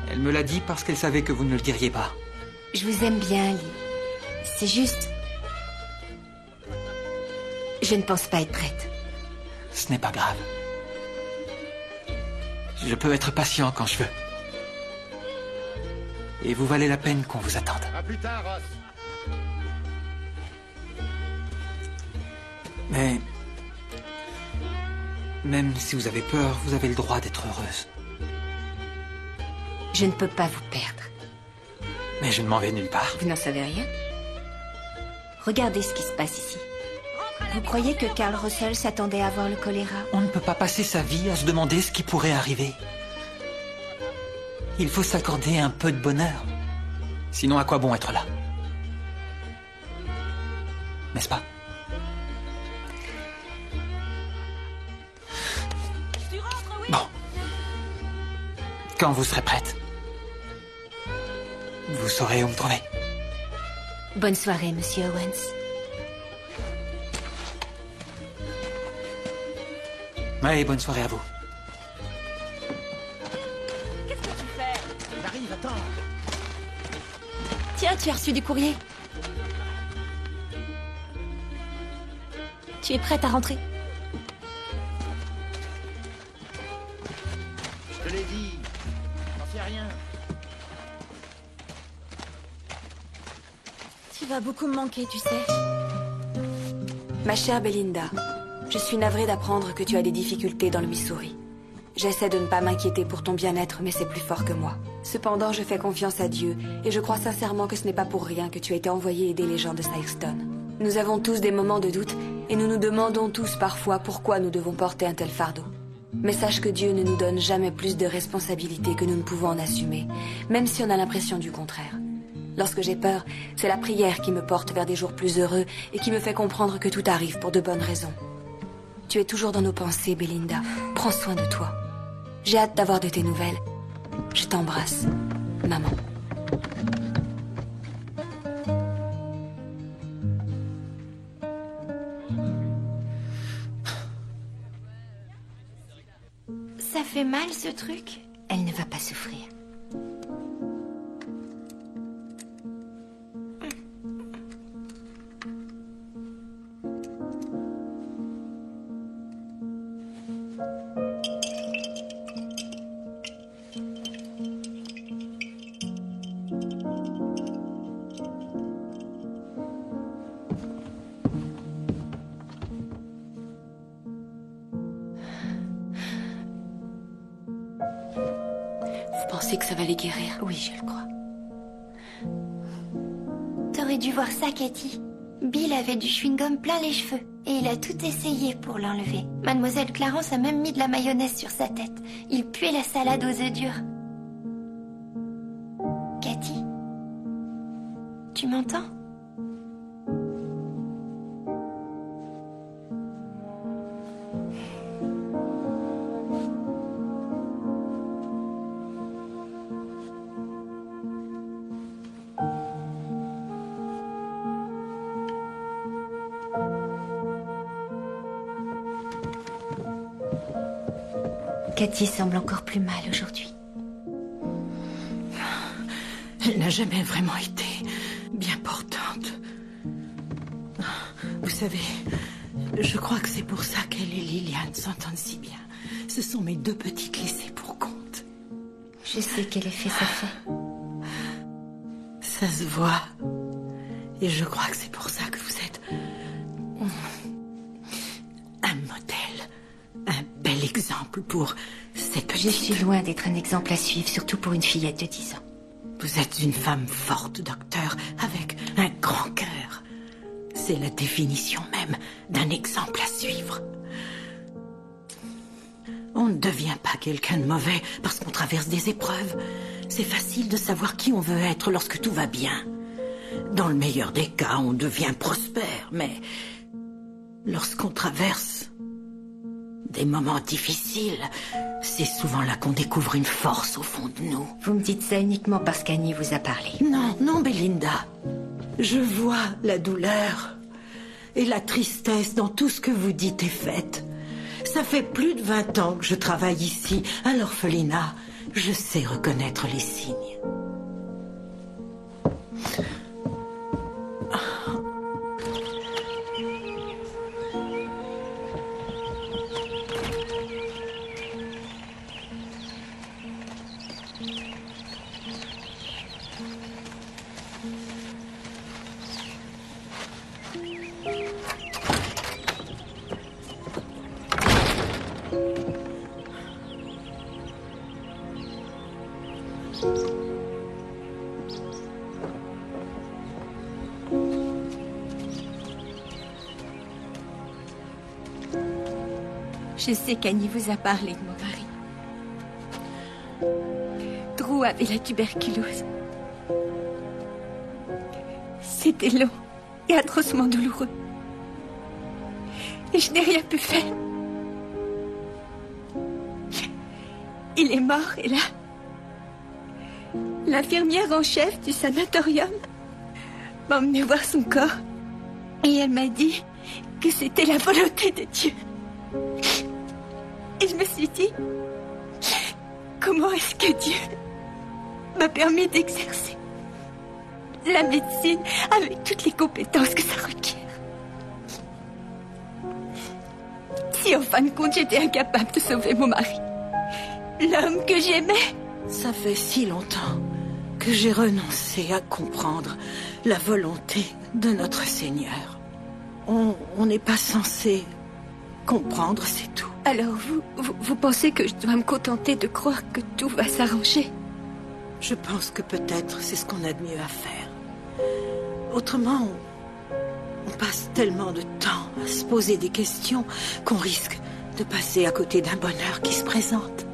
Elle me l'a dit parce qu'elle savait que vous ne le diriez pas. Je vous aime bien, Lee. C'est juste... Je ne pense pas être prête. Ce n'est pas grave. Je peux être patient quand je veux. Et vous valez la peine qu'on vous attende. À plus tard, Ross. Mais... même si vous avez peur, vous avez le droit d'être heureuse. Je ne peux pas vous perdre. Mais je ne m'en vais nulle part. Vous n'en savez rien? Regardez ce qui se passe ici. Vous croyez que Carl Russell s'attendait à avoir le choléra? On ne peut pas passer sa vie à se demander ce qui pourrait arriver. Il faut s'accorder un peu de bonheur. Sinon, à quoi bon être là? N'est-ce pas? Bon. Quand vous serez prête, vous saurez où me trouver. Bonne soirée, Monsieur Owens. Oui, bonne soirée à vous. Qu'est-ce que tu fais? J'arrive, attends. Tiens, tu as reçu du courrier. Tu es prête à rentrer? Je te l'ai dit. J'en sais rien. Tu vas beaucoup me manquer, tu sais. Ma chère Belinda, je suis navrée d'apprendre que tu as des difficultés dans le Missouri. J'essaie de ne pas m'inquiéter pour ton bien-être, mais c'est plus fort que moi. Cependant, je fais confiance à Dieu, et je crois sincèrement que ce n'est pas pour rien que tu as été envoyé aider les gens de Sikeston. Nous avons tous des moments de doute, et nous nous demandons tous parfois pourquoi nous devons porter un tel fardeau. Mais sache que Dieu ne nous donne jamais plus de responsabilités que nous ne pouvons en assumer, même si on a l'impression du contraire. Lorsque j'ai peur, c'est la prière qui me porte vers des jours plus heureux et qui me fait comprendre que tout arrive pour de bonnes raisons. Tu es toujours dans nos pensées, Belinda. Prends soin de toi. J'ai hâte d'avoir de tes nouvelles. Je t'embrasse, maman. Ça fait mal, ce truc? Elle ne va pas souffrir. Vous pensez que ça va les guérir? Oui, je le crois. T'aurais dû voir ça, Cathy. Bill avait du chewing-gum plein les cheveux, et il a tout essayé pour l'enlever. Mademoiselle Clarence a même mis de la mayonnaise sur sa tête. Il puait la salade aux œufs durs. Cathy? Tu m'entends? Cathy semble encore plus mal aujourd'hui. Elle n'a jamais vraiment été bien portante. Vous savez, je crois que c'est pour ça qu'elle et Liliane s'entendent si bien. Ce sont mes deux petites laissées pour compte. Je sais quel effet ça fait. Ça se voit. Et je crois que c'est pour ça que vous êtes un modèle, un bel exemple pour cette petite... Je suis loin d'être un exemple à suivre, surtout pour une fillette de 10 ans. Vous êtes une femme forte, docteur, avec un grand cœur. C'est la définition même d'un exemple à suivre. On ne devient pas quelqu'un de mauvais parce qu'on traverse des épreuves. C'est facile de savoir qui on veut être lorsque tout va bien. Dans le meilleur des cas, on devient prospère, mais lorsqu'on traverse des moments difficiles, c'est souvent là qu'on découvre une force au fond de nous. Vous me dites ça uniquement parce qu'Annie vous a parlé. Non, non, Belinda. Je vois la douleur et la tristesse dans tout ce que vous dites et faites. Ça fait plus de 20 ans que je travaille ici, à l'orphelinat. Je sais reconnaître les signes. Je sais qu'Annie vous a parlé de mon mari. Drew avait la tuberculose. C'était long et atrocement douloureux. Et je n'ai rien pu faire. Il est mort et là, l'infirmière en chef du sanatorium m'a emmené voir son corps. Et elle m'a dit que c'était la volonté de Dieu. Et je me suis dit, comment est-ce que Dieu m'a permis d'exercer la médecine avec toutes les compétences que ça requiert? Si en fin de compte j'étais incapable de sauver mon mari, l'homme que j'aimais. Ça fait si longtemps que j'ai renoncé à comprendre la volonté de notre Seigneur. On n'est pas censé comprendre, c'est tout. Alors vous pensez que je dois me contenter de croire que tout va s'arranger? Je pense que peut-être c'est ce qu'on a de mieux à faire. Autrement, on passe tellement de temps à se poser des questions qu'on risque de passer à côté d'un bonheur qui se présente.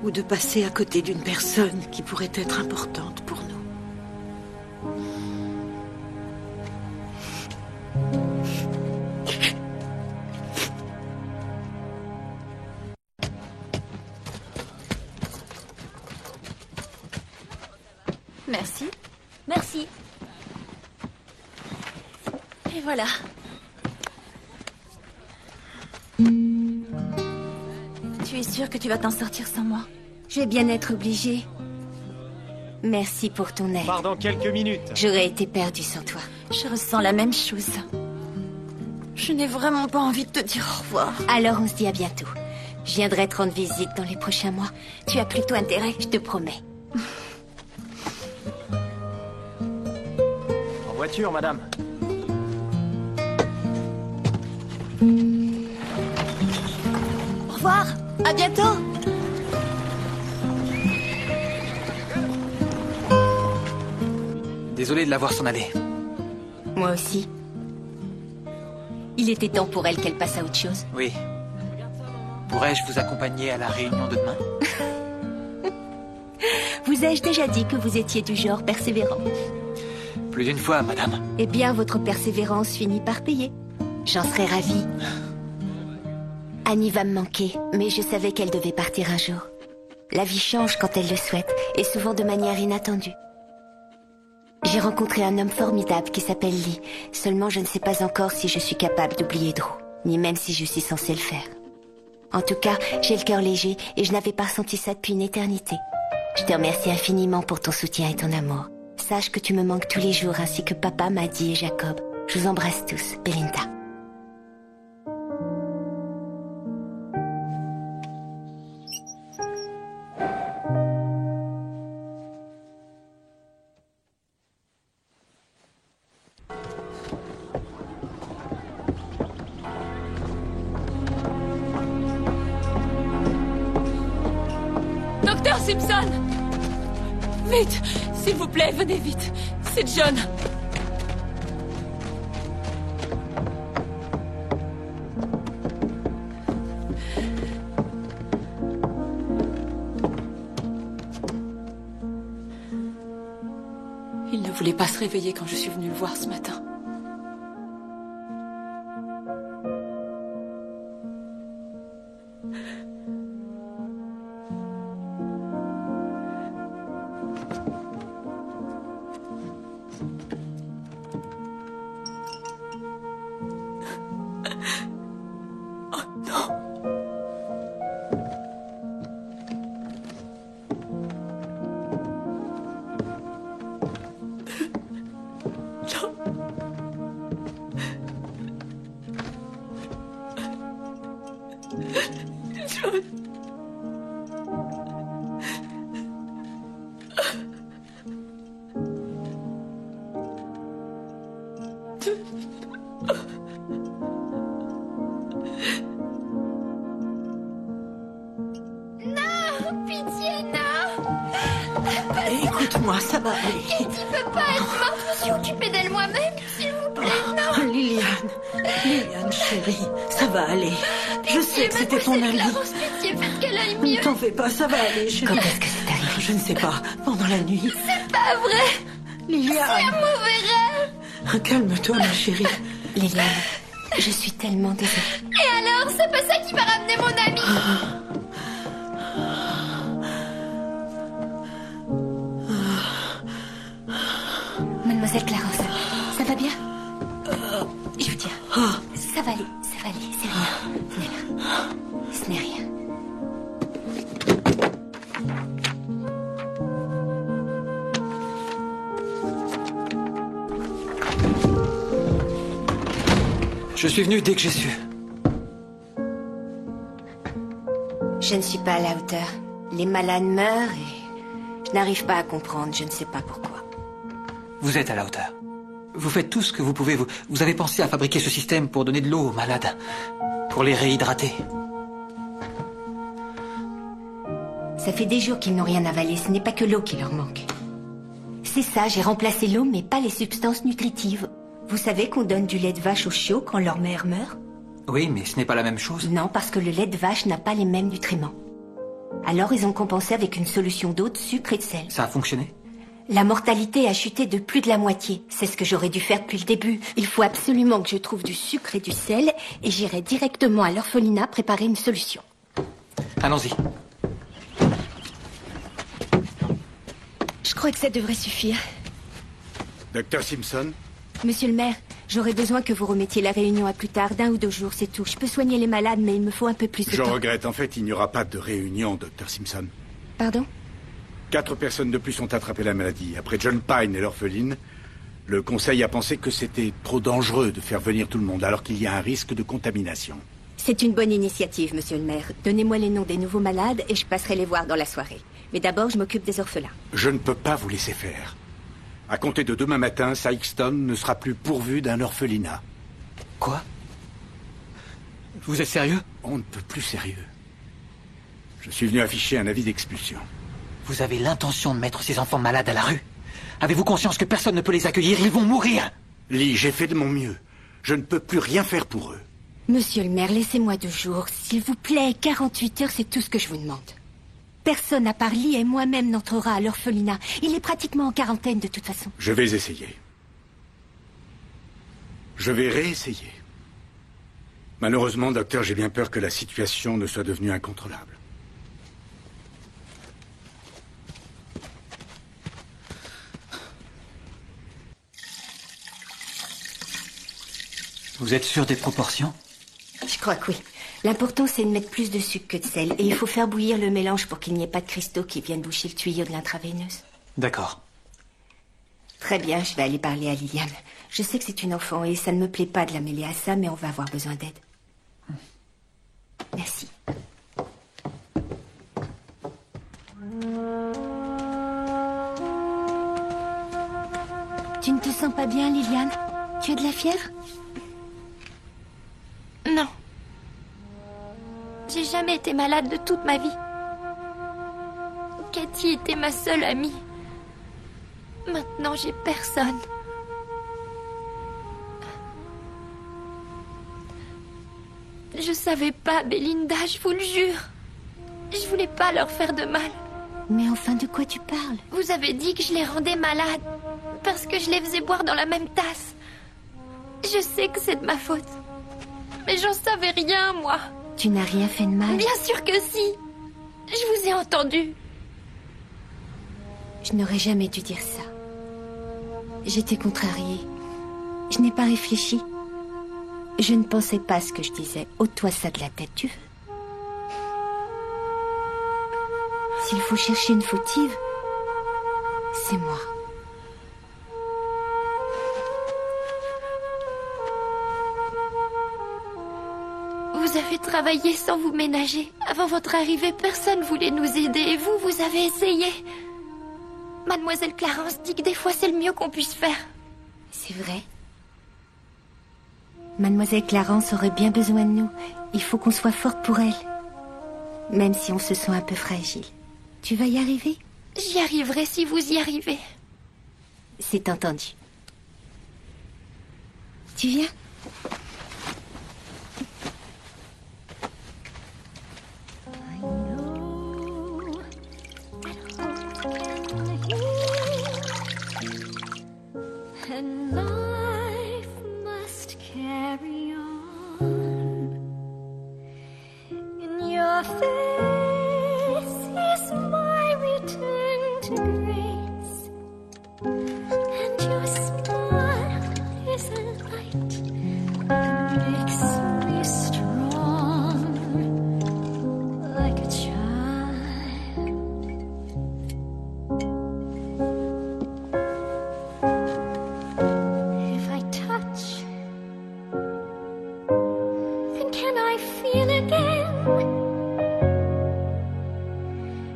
Ou de passer à côté d'une personne qui pourrait être importante pour nous. Merci. Merci. Et voilà. Tu es sûre que tu vas t'en sortir sans moi? Je vais bien être obligée. Merci pour ton aide. Pars dans quelques minutes. J'aurais été perdue sans toi. Je ressens la même chose. Je n'ai vraiment pas envie de te dire au revoir. Alors on se dit à bientôt. Je viendrai te rendre visite dans les prochains mois. Tu as plutôt intérêt, je te promets. En voiture, madame. Au revoir. À bientôt. Désolé de la voir s'en aller. Moi aussi. Il était temps pour elle qu'elle passe à autre chose. Oui. Pourrais-je vous accompagner à la réunion de demain? Vous ai-je déjà dit que vous étiez du genre persévérant? Plus d'une fois, madame. Eh bien, votre persévérance finit par payer. J'en serais ravie. Annie va me manquer, mais je savais qu'elle devait partir un jour. La vie change quand elle le souhaite, et souvent de manière inattendue. J'ai rencontré un homme formidable qui s'appelle Lee. Seulement, je ne sais pas encore si je suis capable d'oublier Drew, ni même si je suis censée le faire. En tout cas, j'ai le cœur léger et je n'avais pas ressenti ça depuis une éternité. Je te remercie infiniment pour ton soutien et ton amour. Sache que tu me manques tous les jours, ainsi que papa, Maddie et Jacob. Je vous embrasse tous, Belinda. Docteur Simpson! Vite! S'il vous plaît, venez vite. C'est John. Il ne voulait pas se réveiller quand je suis venue le voir ce matin. Écoute-moi, ça va aller. Kitty peut pas être morte, je me suis occupée d'elle moi-même, s'il vous plaît, non. Liliane, chérie, ça va aller. Je sais que c'était ton ami. Pitié, faites qu'elle aille Ne mieux. t'en fais pas, ça va aller, chérie. Quand est-ce que c'est arrivé? Je ne sais pas, pendant la nuit. C'est pas vrai. Liliane. C'est un mauvais rêve. Calme-toi, ma chérie. Liliane, je suis tellement désolée. Et alors, c'est pas ça qui va ramener mon ami. Mademoiselle Clarence, ça va bien? Je vous tiens. Ça va aller, c'est rien. Ce n'est rien. Je suis venu dès que j'ai su. Je ne suis pas à la hauteur. Les malades meurent et je n'arrive pas à comprendre, je ne sais pas pourquoi. Vous êtes à la hauteur. Vous faites tout ce que vous pouvez. Vous avez pensé à fabriquer ce système pour donner de l'eau aux malades. Pour les réhydrater. Ça fait des jours qu'ils n'ont rien avalé, ce n'est pas que l'eau qui leur manque. C'est ça, j'ai remplacé l'eau, mais pas les substances nutritives. Vous savez qu'on donne du lait de vache aux chiots quand leur mère meurt? Oui, mais ce n'est pas la même chose. Non, parce que le lait de vache n'a pas les mêmes nutriments. Alors ils ont compensé avec une solution d'eau, de sucre et de sel. Ça a fonctionné? La mortalité a chuté de plus de la moitié. C'est ce que j'aurais dû faire depuis le début. Il faut absolument que je trouve du sucre et du sel et j'irai directement à l'orphelinat préparer une solution. Allons-y. Je crois crois que ça devrait suffire. Docteur Simpson? Monsieur le maire, j'aurais besoin que vous remettiez la réunion à plus tard, d'1 ou 2 jours, c'est tout. Je peux soigner les malades, mais il me faut un peu plus de Je temps. regrette. En fait, il n'y aura pas de réunion, Docteur Simpson. Pardon? 4 personnes de plus ont attrapé la maladie. Après John Pine et l'orpheline, le conseil a pensé que c'était trop dangereux de faire venir tout le monde, alors qu'il y a un risque de contamination. C'est une bonne initiative, monsieur le maire. Donnez-moi les noms des nouveaux malades et je passerai les voir dans la soirée. Mais d'abord, je m'occupe des orphelins. Je ne peux pas vous laisser faire. À compter de demain matin, Sykeston ne sera plus pourvu d'un orphelinat. Quoi? Vous êtes sérieux? On ne peut plus sérieux. Je suis venu afficher un avis d'expulsion. Vous avez l'intention de mettre ces enfants malades à la rue? Avez-vous conscience que personne ne peut les accueillir? Ils vont mourir! Lee, j'ai fait de mon mieux. Je ne peux plus rien faire pour eux. Monsieur le maire, laissez-moi 2 jours. S'il vous plaît, 48 heures, c'est tout ce que je vous demande. Personne à part Lee et moi-même n'entrera à l'orphelinat. Il est pratiquement en quarantaine de toute façon. Je vais essayer. Je vais réessayer. Malheureusement, docteur, j'ai bien peur que la situation ne soit devenue incontrôlable. Vous êtes sûr des proportions? Je crois que oui. L'important, c'est de mettre plus de sucre que de sel. Et il faut faire bouillir le mélange pour qu'il n'y ait pas de cristaux qui viennent boucher le tuyau de l'intraveineuse. D'accord. Très bien, je vais aller parler à Liliane. Je sais que c'est une enfant et ça ne me plaît pas de la mêler à ça, mais on va avoir besoin d'aide. Merci. Tu ne te sens pas bien, Liliane? Tu as de la fièvre? Non. J'ai jamais été malade de toute ma vie. Cathy était ma seule amie. Maintenant, j'ai personne. Je savais pas, Belinda, je vous le jure. Je voulais pas leur faire de mal. Mais enfin, de quoi tu parles? Vous avez dit que je les rendais malades parce que je les faisais boire dans la même tasse. Je sais que c'est de ma faute. Mais j'en savais rien, moi. Tu n'as rien fait de mal? Bien sûr que si. Je vous ai entendu. Je n'aurais jamais dû dire ça. J'étais contrariée. Je n'ai pas réfléchi. Je ne pensais pas à ce que je disais. Ôte-toi ça de la tête, tu veux? S'il faut chercher une fautive, c'est moi. Vous avez travaillé sans vous ménager. Avant votre arrivée, personne voulait nous aider. Et vous, vous avez essayé. Mademoiselle Clarence dit que des fois, c'est le mieux qu'on puisse faire. C'est vrai. Mademoiselle Clarence aurait bien besoin de nous. Il faut qu'on soit forte pour elle. Même si on se sent un peu fragile. Tu vas y arriver? J'y arriverai si vous y arrivez. C'est entendu. Tu viens? And life must carry on. In your face is my return to grace, and your smile is a light that makes me strong, like a child.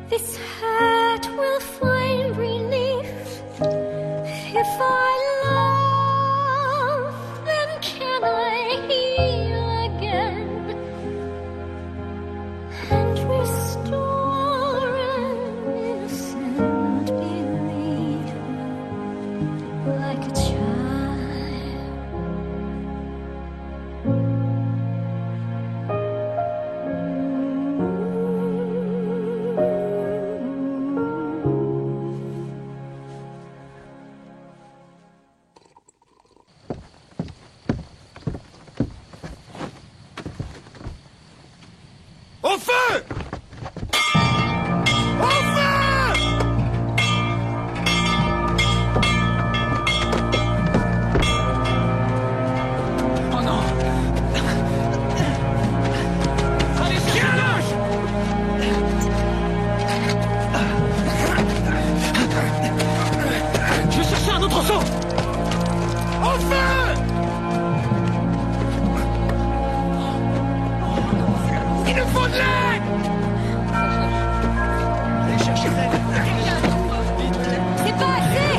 This hurt will find relief. If I love, then can I heal again and restore an innocent belief, like a child. C'est pas assez!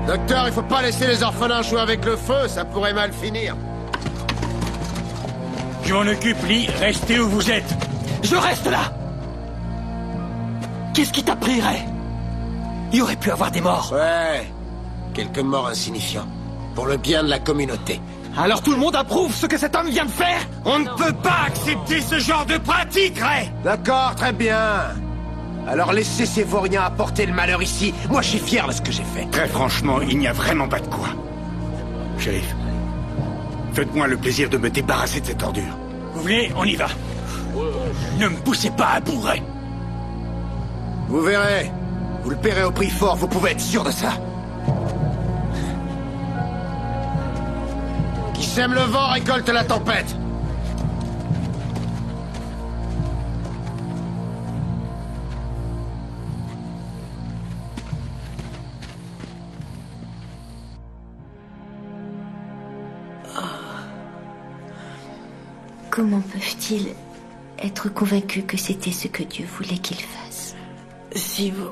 Docteur, il faut pas laisser les orphelins jouer avec le feu, ça pourrait mal finir. Je m'en occupe, Lee. Restez où vous êtes. Je reste là. Qu'est-ce qui t'a pris, Ray? Il aurait pu avoir des morts. Ouais, quelques morts insignifiants. Pour le bien de la communauté. Alors tout le monde approuve ce que cet homme vient de faire? On ne peut pas accepter ce genre de pratique, Ray. D'accord, très bien. Alors laissez ces vauriens apporter le malheur ici. Moi, je suis fier de ce que j'ai fait. Très franchement, il n'y a vraiment pas de quoi. Shérif, faites-moi le plaisir de me débarrasser de cette ordure. Vous voulez, on y va. Ne me poussez pas à bourrer. Vous verrez. Vous le paierez au prix fort, vous pouvez être sûr de ça. Qui sème le vent récolte la tempête. Comment peuvent-ils être convaincus que c'était ce que Dieu voulait qu'ils fassent? Si vous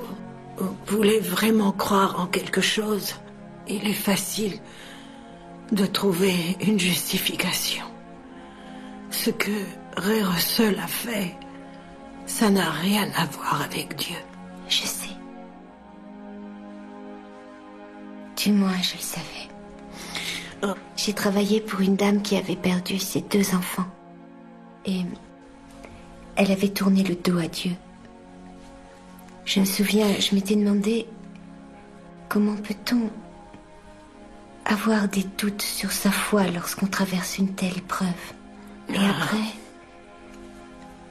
voulez vraiment croire en quelque chose, il est facile de trouver une justification. Ce que Ray Russell a fait, ça n'a rien à voir avec Dieu. Je sais. Du moins, je le savais. J'ai travaillé pour une dame qui avait perdu ses 2 enfants. Et elle avait tourné le dos à Dieu. Je me souviens, je m'étais demandé comment peut-on avoir des doutes sur sa foi lorsqu'on traverse une telle épreuve. Et après,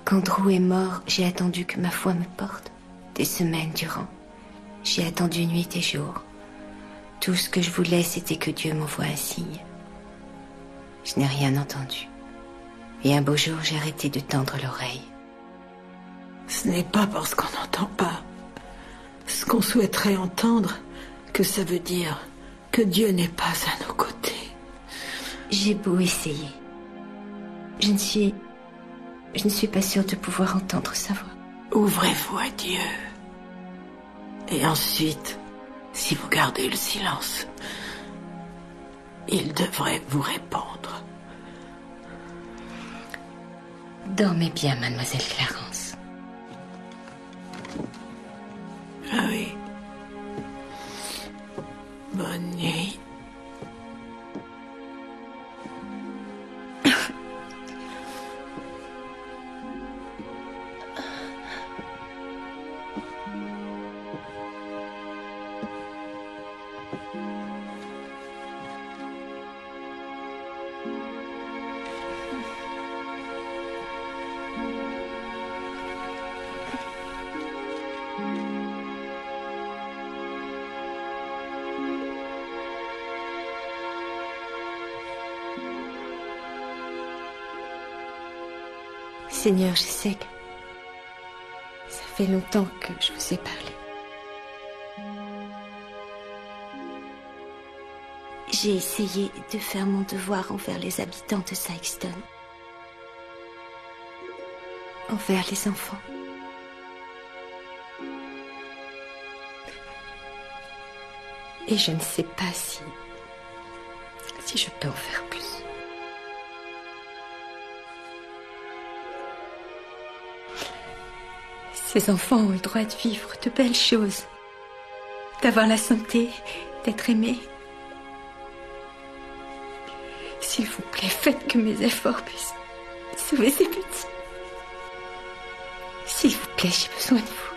quand Drew est mort, j'ai attendu que ma foi me porte. Des semaines durant. J'ai attendu nuit et jour. Tout ce que je voulais, c'était que Dieu m'envoie un signe. Je n'ai rien entendu. Et un beau jour, j'ai arrêté de tendre l'oreille. Ce n'est pas parce qu'on n'entend pas ce qu'on souhaiterait entendre que ça veut dire que Dieu n'est pas à nos côtés. J'ai beau essayer. Je ne suis pas sûre de pouvoir entendre sa voix. Ouvrez-vous à Dieu. Et ensuite, si vous gardez le silence, il devrait vous répondre. Dormez bien, mademoiselle Clarence. Ah oui. Bonne nuit. Seigneur, je sais que ça fait longtemps que je vous ai parlé. J'ai essayé de faire mon devoir envers les habitants de Sykeston. Envers les enfants. Et je ne sais pas si je peux en faire plus. Ces enfants ont le droit de vivre de belles choses, d'avoir la santé, d'être aimés. S'il vous plaît, faites que mes efforts puissent sauver ces petits. S'il vous plaît, j'ai besoin de vous.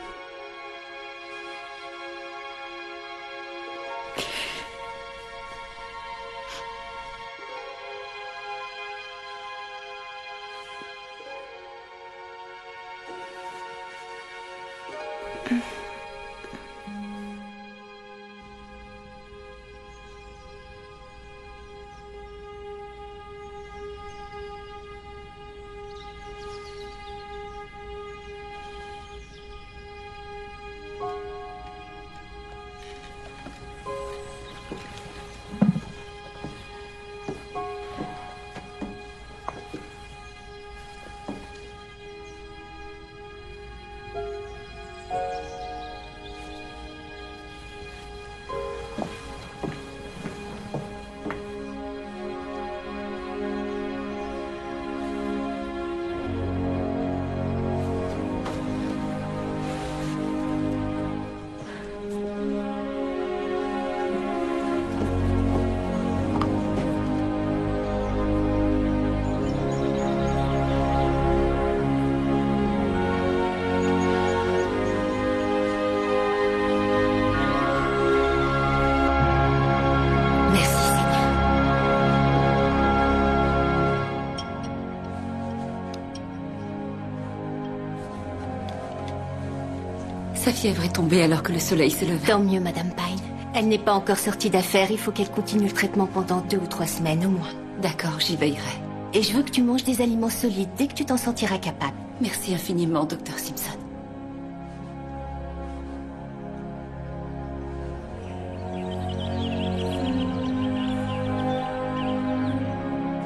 Sa fièvre est tombée alors que le soleil se levait. Tant mieux, Madame Pine. Elle n'est pas encore sortie d'affaire. Il faut qu'elle continue le traitement pendant 2 ou 3 semaines au moins. D'accord, j'y veillerai. Et je veux que tu manges des aliments solides dès que tu t'en sentiras capable. Merci infiniment, Dr. Simpson.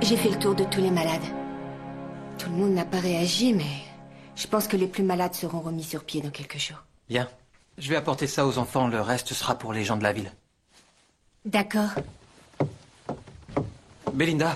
J'ai fait le tour de tous les malades. Tout le monde n'a pas réagi, mais je pense que les plus malades seront remis sur pied dans quelques jours. Bien. Je vais apporter ça aux enfants, le reste sera pour les gens de la ville. D'accord. Belinda.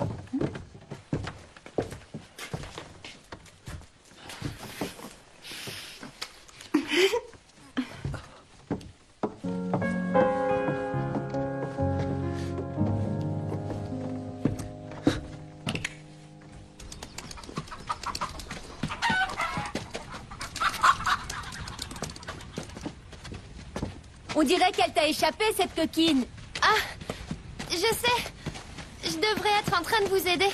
On dirait qu'elle t'a échappé, cette coquine. Ah, je sais. Je devrais être en train de vous aider.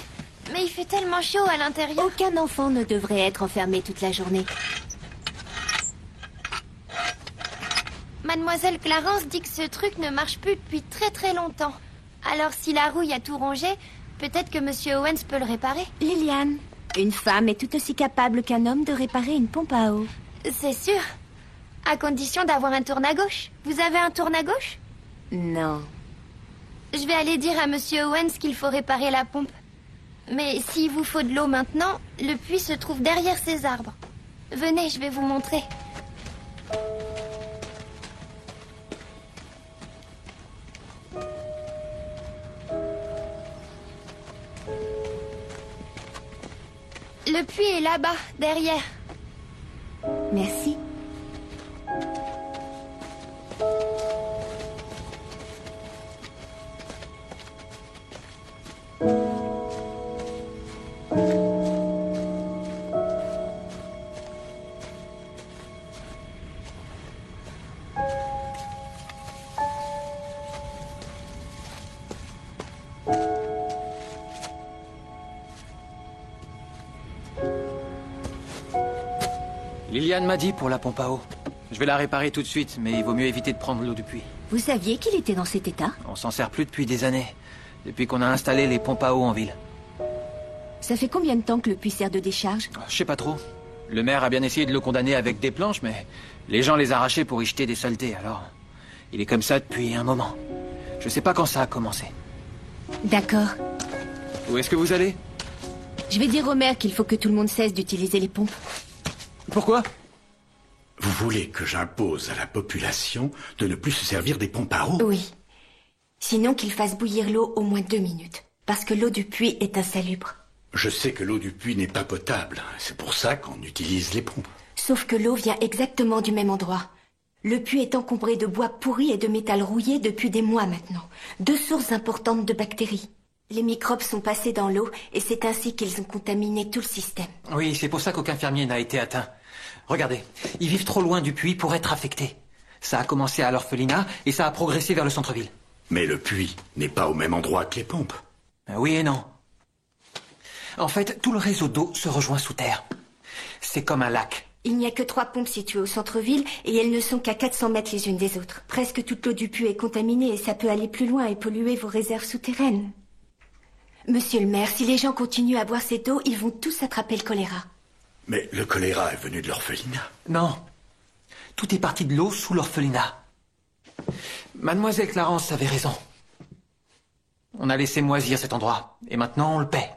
Mais il fait tellement chaud à l'intérieur. Aucun enfant ne devrait être enfermé toute la journée. Mademoiselle Clarence dit que ce truc ne marche plus depuis très très longtemps. Alors si la rouille a tout rongé, peut-être que Monsieur Owens peut le réparer. Liliane, une femme est tout aussi capable qu'un homme de réparer une pompe à eau. C'est sûr. À condition d'avoir un tourne à gauche. Vous avez un tourne à gauche? Non. Je vais aller dire à Monsieur Owens qu'il faut réparer la pompe. Mais s'il vous faut de l'eau maintenant, le puits se trouve derrière ces arbres. Venez, je vais vous montrer. Le puits est là-bas, derrière. Merci. Liliane m'a dit pour la pompe à eau. Je vais la réparer tout de suite, mais il vaut mieux éviter de prendre l'eau du puits. Vous saviez qu'il était dans cet état? On s'en sert plus depuis des années. Depuis qu'on a installé les pompes à eau en ville. Ça fait combien de temps que le puits sert de décharge? Je sais pas trop. Le maire a bien essayé de le condamner avec des planches, mais les gens les arrachaient pour y jeter des saletés, alors... Il est comme ça depuis un moment. Je sais pas quand ça a commencé. D'accord. Où est-ce que vous allez? Je vais dire au maire qu'il faut que tout le monde cesse d'utiliser les pompes. Pourquoi? Vous voulez que j'impose à la population de ne plus se servir des pompes à eau? Oui. Sinon qu'il fasse bouillir l'eau au moins 2 minutes. Parce que l'eau du puits est insalubre. Je sais que l'eau du puits n'est pas potable. C'est pour ça qu'on utilise les pompes. Sauf que l'eau vient exactement du même endroit. Le puits est encombré de bois pourri et de métal rouillé depuis des mois maintenant. 2 sources importantes de bactéries. Les microbes sont passés dans l'eau et c'est ainsi qu'ils ont contaminé tout le système. Oui, c'est pour ça qu'aucun fermier n'a été atteint. Regardez, ils vivent trop loin du puits pour être affectés. Ça a commencé à l'orphelinat et ça a progressé vers le centre-ville. Mais le puits n'est pas au même endroit que les pompes. Oui et non. En fait, tout le réseau d'eau se rejoint sous terre. C'est comme un lac. Il n'y a que 3 pompes situées au centre-ville et elles ne sont qu'à 400 mètres les unes des autres. Presque toute l'eau du puits est contaminée et ça peut aller plus loin et polluer vos réserves souterraines. Monsieur le maire, si les gens continuent à boire cette eau, ils vont tous attraper le choléra. Mais le choléra est venu de l'orphelinat. Non. Tout est parti de l'eau sous l'orphelinat. Mademoiselle Clarence avait raison. On a laissé moisir cet endroit et maintenant on le paie.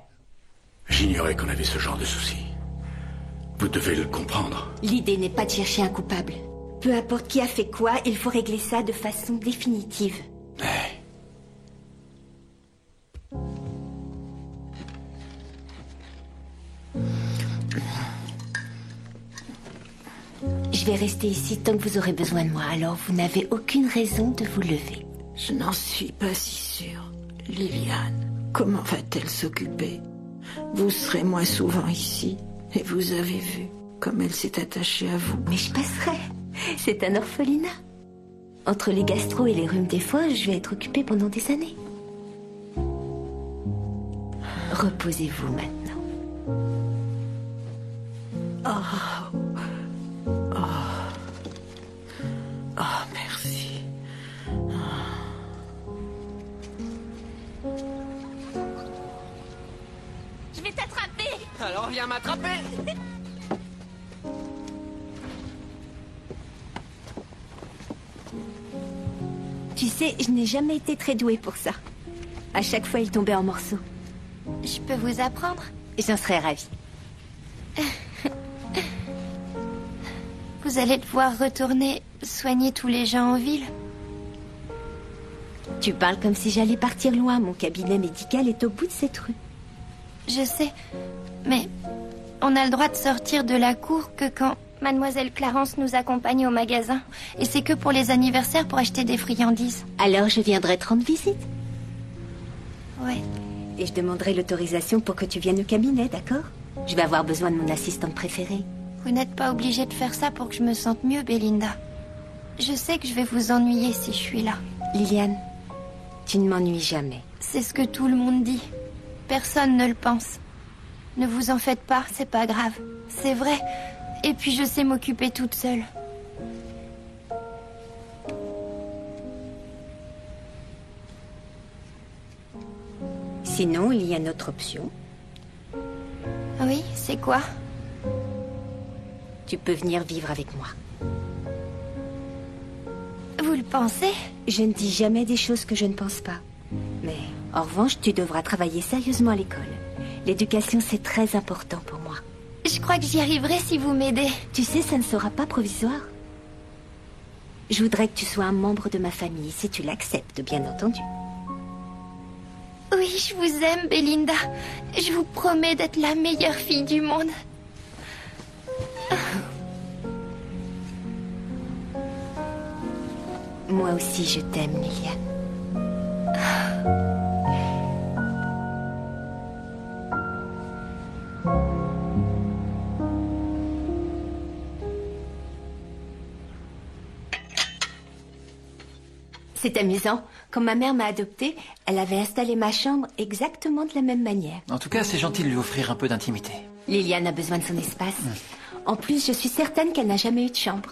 J'ignorais qu'on avait ce genre de soucis. Vous devez le comprendre. L'idée n'est pas de chercher un coupable. Peu importe qui a fait quoi, il faut régler ça de façon définitive. Je vais rester ici tant que vous aurez besoin de moi, alors vous n'avez aucune raison de vous lever. Je n'en suis pas si sûre. Liliane, comment va-t-elle s'occuper? Vous serez moins souvent ici, et vous avez vu comme elle s'est attachée à vous. Mais je passerai. C'est un orphelinat. Entre les gastro et les rhumes des foins, je vais être occupée pendant des années. Reposez-vous maintenant. Oh. Alors viens m'attraper. Tu sais, je n'ai jamais été très douée pour ça. À chaque fois, il tombait en morceaux. Je peux vous apprendre? J'en serais ravie. Vous allez devoir retourner soigner tous les gens en ville. Tu parles comme si j'allais partir loin. Mon cabinet médical est au bout de cette rue. Je sais, mais on a le droit de sortir de la cour que quand Mademoiselle Clarence nous accompagne au magasin. Et c'est que pour les anniversaires pour acheter des friandises. Alors je viendrai te rendre visite. Ouais. Et je demanderai l'autorisation pour que tu viennes au cabinet, d'accord? Je vais avoir besoin de mon assistante préférée. Vous n'êtes pas obligée de faire ça pour que je me sente mieux, Belinda. Je sais que je vais vous ennuyer si je suis là. Liliane, tu ne m'ennuies jamais. C'est ce que tout le monde dit. Personne ne le pense. Ne vous en faites pas, c'est pas grave. C'est vrai. Et puis je sais m'occuper toute seule. Sinon, il y a une autre option. Oui, c'est quoi? Tu peux venir vivre avec moi. Vous le pensez? Je ne dis jamais des choses que je ne pense pas. Mais, en revanche, tu devras travailler sérieusement à l'école. L'éducation, c'est très important pour moi. Je crois que j'y arriverai si vous m'aidez. Tu sais, ça ne sera pas provisoire. Je voudrais que tu sois un membre de ma famille, si tu l'acceptes, bien entendu. Oui, je vous aime, Belinda. Je vous promets d'être la meilleure fille du monde. Moi aussi, je t'aime, Liliane. C'est amusant. Quand ma mère m'a adoptée, elle avait installé ma chambre exactement de la même manière. En tout cas, c'est gentil de lui offrir un peu d'intimité. Liliane a besoin de son espace. En plus, je suis certaine qu'elle n'a jamais eu de chambre.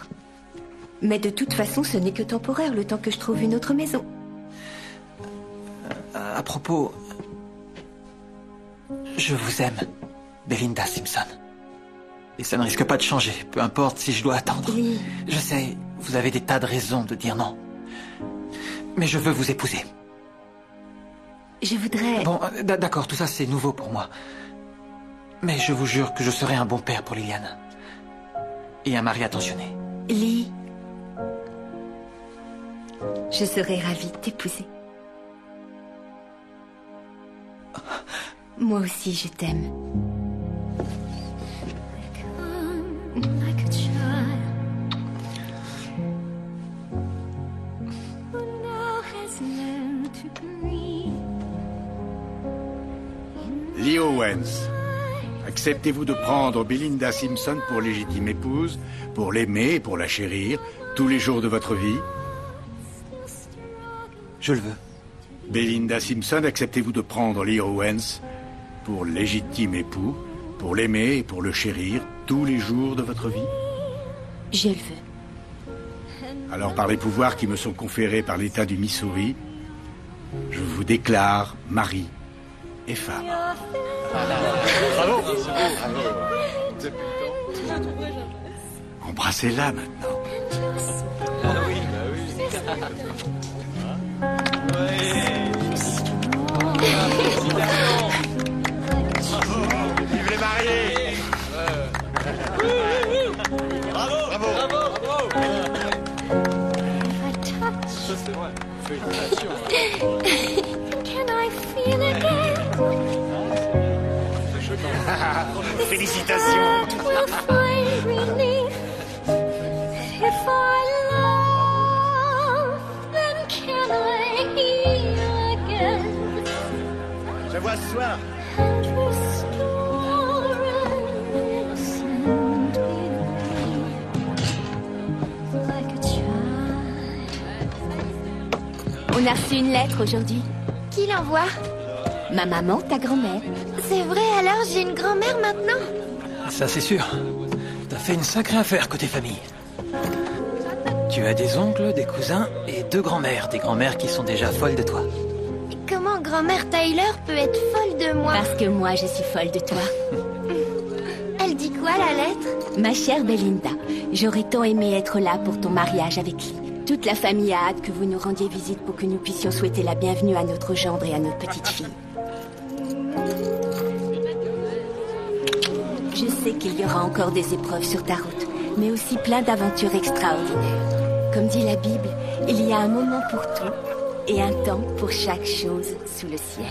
Mais de toute façon, ce n'est que temporaire, le temps que je trouve une autre maison. À propos... Je vous aime, Belinda Simpson. Et ça ne risque pas de changer, peu importe si je dois attendre. Oui. Je sais, vous avez des tas de raisons de dire non. Mais je veux vous épouser. Je voudrais... Bon, d'accord, tout ça c'est nouveau pour moi. Mais je vous jure que je serai un bon père pour Liliane. Et un mari attentionné. Lee, je serai ravie de t'épouser. Moi aussi, je t'aime. Lee Owens, acceptez-vous de prendre Belinda Simpson pour légitime épouse, pour l'aimer et pour la chérir, tous les jours de votre vie? Je le veux. Belinda Simpson, acceptez-vous de prendre Lee Owens pour légitime époux, pour l'aimer et pour le chérir, tous les jours de votre vie? Je le veux. Alors, par les pouvoirs qui me sont conférés par l'État du Missouri, je vous déclare mari et femme. Bravo. Embrassez-la maintenant. Ah oui, Vive les mariés. Bravo. Ça c'est vrai. Félicitations. Can I feel again? Félicitations. Will find relief. If I love, then can I heal again? Je vois ce soir. And restore an innocent belief, like a child. On a reçu une lettre aujourd'hui. Qui l'envoie? Ma maman, ta grand-mère. C'est vrai, alors j'ai une grand-mère maintenant? Ça c'est sûr. T'as fait une sacrée affaire côté famille. Tu as des oncles, des cousins et 2 grands-mères. Des grands-mères qui sont déjà folles de toi. Comment grand-mère Tyler peut être folle de moi? Parce que moi, je suis folle de toi. pas la lettre? Ma chère Belinda, j'aurais tant aimé être là pour ton mariage avec Lee. Toute la famille a hâte que vous nous rendiez visite pour que nous puissions souhaiter la bienvenue à notre gendre et à notre petite fille. Je sais qu'il y aura encore des épreuves sur ta route, mais aussi plein d'aventures extraordinaires. Comme dit la Bible, il y a un moment pour tout et un temps pour chaque chose sous le ciel.